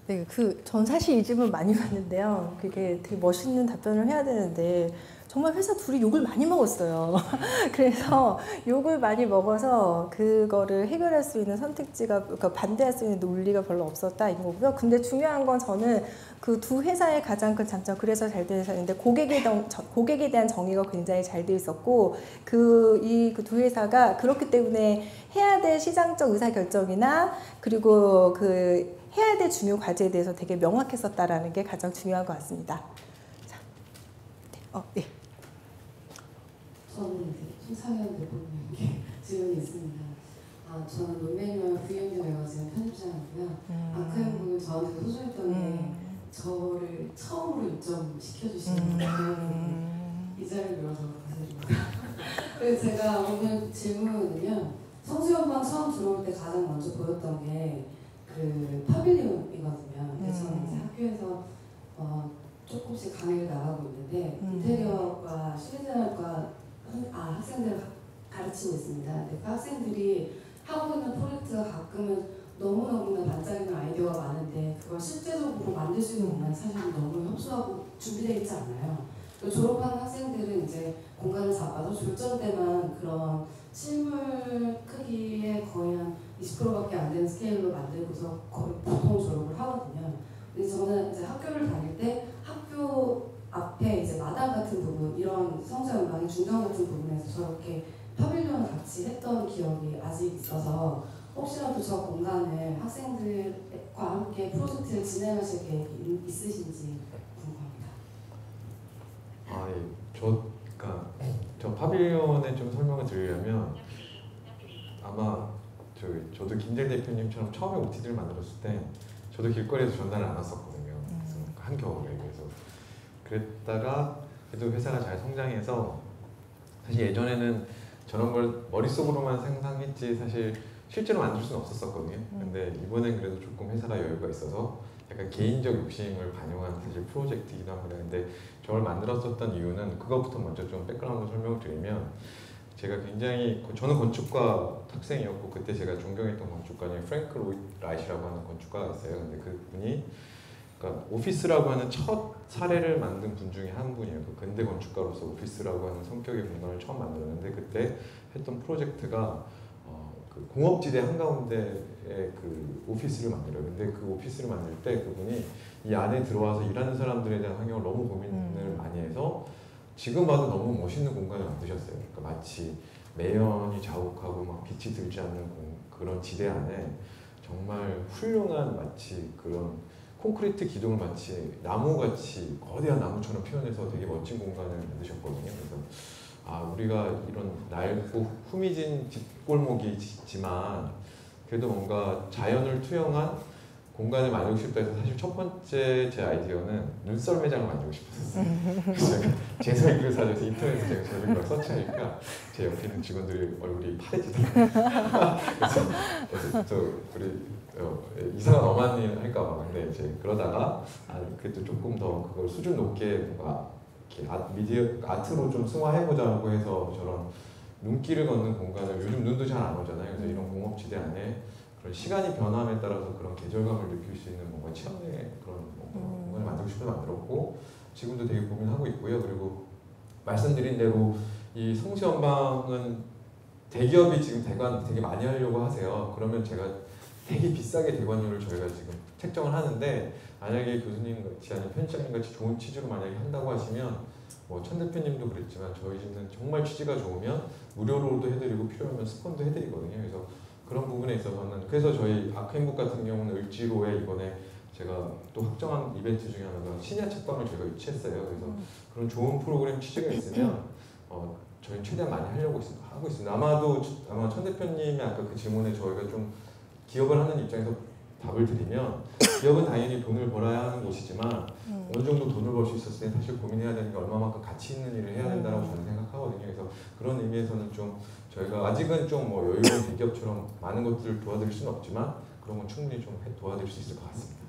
네, 전 사실 이 질문 많이 받는데요. 그게 되게 멋있는 답변을 해야 되는데 정말 회사 둘이 욕을 많이 먹었어요. 그래서 욕을 많이 먹어서 그거를 해결할 수 있는 선택지가, 그러니까 반대할 수 있는 논리가 별로 없었다 인 거고요. 근데 중요한 건 저는 그 두 회사의 가장 큰 장점, 그래서 잘 된 회사인데 고객에 대한 정의가 굉장히 잘 돼 있었고 그 두 회사가 그렇기 때문에 해야 될 시장적 의사결정이나 그리고 해야 될 중요 과제에 대해서 되게 명확했었다라는 게 가장 중요한 것 같습니다. 자, 네. 저는 송상현 대표님께 질문이 있습니다. 저는 논매뉴얼 부연도 외워지는 편집장이고요. 아카이브 부분 저한테도 소중했던 게 저를 처음으로 입점시켜주시는 이 자리를 빌어서 감사드립니다. 그래서 제가 오늘 질문은요. 성수연방 처음 들어올 때 가장 먼저 보였던 게 그 파빌리온이거든요. 근데 저는 이제 학교에서 조금씩 강의를 나가고 있는데 인테리어과 실내생활과 학생들을 가르치고 있습니다. 근데 그 학생들이 하고 있는 프로젝트가 가끔은 너무너무나 반짝이는 아이디어가 많은데 그걸 실제적으로 만들 수 있는 공간이 사실 너무 협소하고 준비되어 있지 않아요. 졸업한 학생들은 이제 공간을 잡아서 졸전대만 그런 실물 크기의 거의 한 20%밖에 안 되는 스케일로 만들고서 거의 보통 졸업을 하거든요. 근데 저는 이제 학교를 다닐 때 학교 앞에 이제 마당 같은 부분, 이런 성수연방의 중간 같은 부분에서 저렇게 파빌리온을 같이 했던 기억이 아직 있어서 혹시라도 저 공간을 학생들과 함께 프로젝트를 진행하실 계획이 있으신지 궁금합니다. 그러니까 저 파빌리온에 좀 설명을 드리려면 아마 저도 김재 대표님처럼 처음에 OTD를 만들었을 때 저도 길거리에서 전단을 안 왔었거든요. 그래서 한겨울에 그랬다가 그래도 회사가 잘 성장해서 사실 예전에는 저런 걸 머릿속으로만 상상했지 사실 실제로 만들 수는 없었거든요. 근데 이번엔 그래도 조금 회사가 여유가 있어서 약간 개인적 욕심을 반영한 사실 프로젝트이기도 합니다. 근데 저걸 만들었었던 이유는 그것부터 먼저 좀 백그라운드 설명을 드리면 제가 굉장히 저는 건축과 학생이었고 그때 제가 존경했던 건축가는 프랭크 로이드 라이트라고 하는 건축가가 있어요. 근데 그분이 그러니까 오피스라고 하는 첫 사례를 만든 분 중에 한 분이에요. 그 근대 건축가로서 오피스라고 하는 성격의 공간을 처음 만들었는데 그때 했던 프로젝트가 그 공업지대 한가운데에 그 오피스를 만들어요. 근데 그 오피스를 만들 때 그분이 이 안에 들어와서 일하는 사람들에 대한 환경을 너무 고민을 많이 해서 지금 봐도 너무 멋있는 공간을 만드셨어요. 그러니까 마치 매연이 자욱하고 막 빛이 들지 않는 그런 지대 안에 정말 훌륭한 마치 그런 콘크리트 기둥을 마치 나무같이 거대한 나무처럼 표현해서 되게 멋진 공간을 만드셨거든요. 그래서 우리가 이런 낡고 후미진 뒷골목이지만 그래도 뭔가 자연을 투영한 공간을 만들고 싶다 해서 사실 첫 번째 제 아이디어는 눈썰 매장을 만들고 싶었어요. 그래서 제 설계를 사줘서 인터넷에서 제가 설계를 서치하니까 제 옆에 있는 직원들이 얼굴이 파래지더라고요. 그래서 우리 이상한 엄한 일 할까 봐. 근데 이제 그러다가 그래도 조금 더 그걸 수준 높게 뭔가 이렇게 아트로 좀 승화해보자고 해서 저런 눈길을 걷는 공간을 요즘 눈도 잘 안 오잖아요. 그래서 이런 공업지대 안에 그런 시간이 변함에 따라서 그런 계절감을 느낄 수 있는 뭔가 체험의 그런 공간을 만들고 싶어서 만들었고 지금도 되게 고민하고 있고요. 그리고 말씀드린 대로 이 성수연방은 대기업이 지금 대관 되게 많이 하려고 하세요. 그러면 제가 되게 비싸게 대관료를 저희가 지금 책정을 하는데 만약에 교수님 같이 아니면 편집장님 같이 좋은 취지로 만약에 한다고 하시면 천 대표님도 그랬지만 저희 집은 정말 취지가 좋으면 무료로도 해드리고 필요하면 스폰도 해드리거든요. 그래서 그런 부분에 있어서는 그래서 저희 아크앤북 같은 경우는 을지로에 이번에 제가 또 확정한 이벤트 중에 하나가 시니어 책방을 저희가 유치했어요. 그래서 그런 좋은 프로그램 취지가 있으면 저희는 최대한 많이 하고 있습니다. 아마 천 대표님이 아까 그 질문에 저희가 좀 기업을 하는 입장에서 답을 드리면 기업은 당연히 돈을 벌어야 하는 곳이지만 어느 정도 돈을 벌 수 있었을 때 사실 고민해야 되는 게 얼마만큼 가치 있는 일을 해야 된다고 저는 생각하거든요. 그래서 그런 의미에서는 좀 저희가 아직은 좀 여유로운 대기업처럼 많은 것들을 도와드릴 수는 없지만 그런 건 충분히 좀 도와드릴 수 있을 것 같습니다.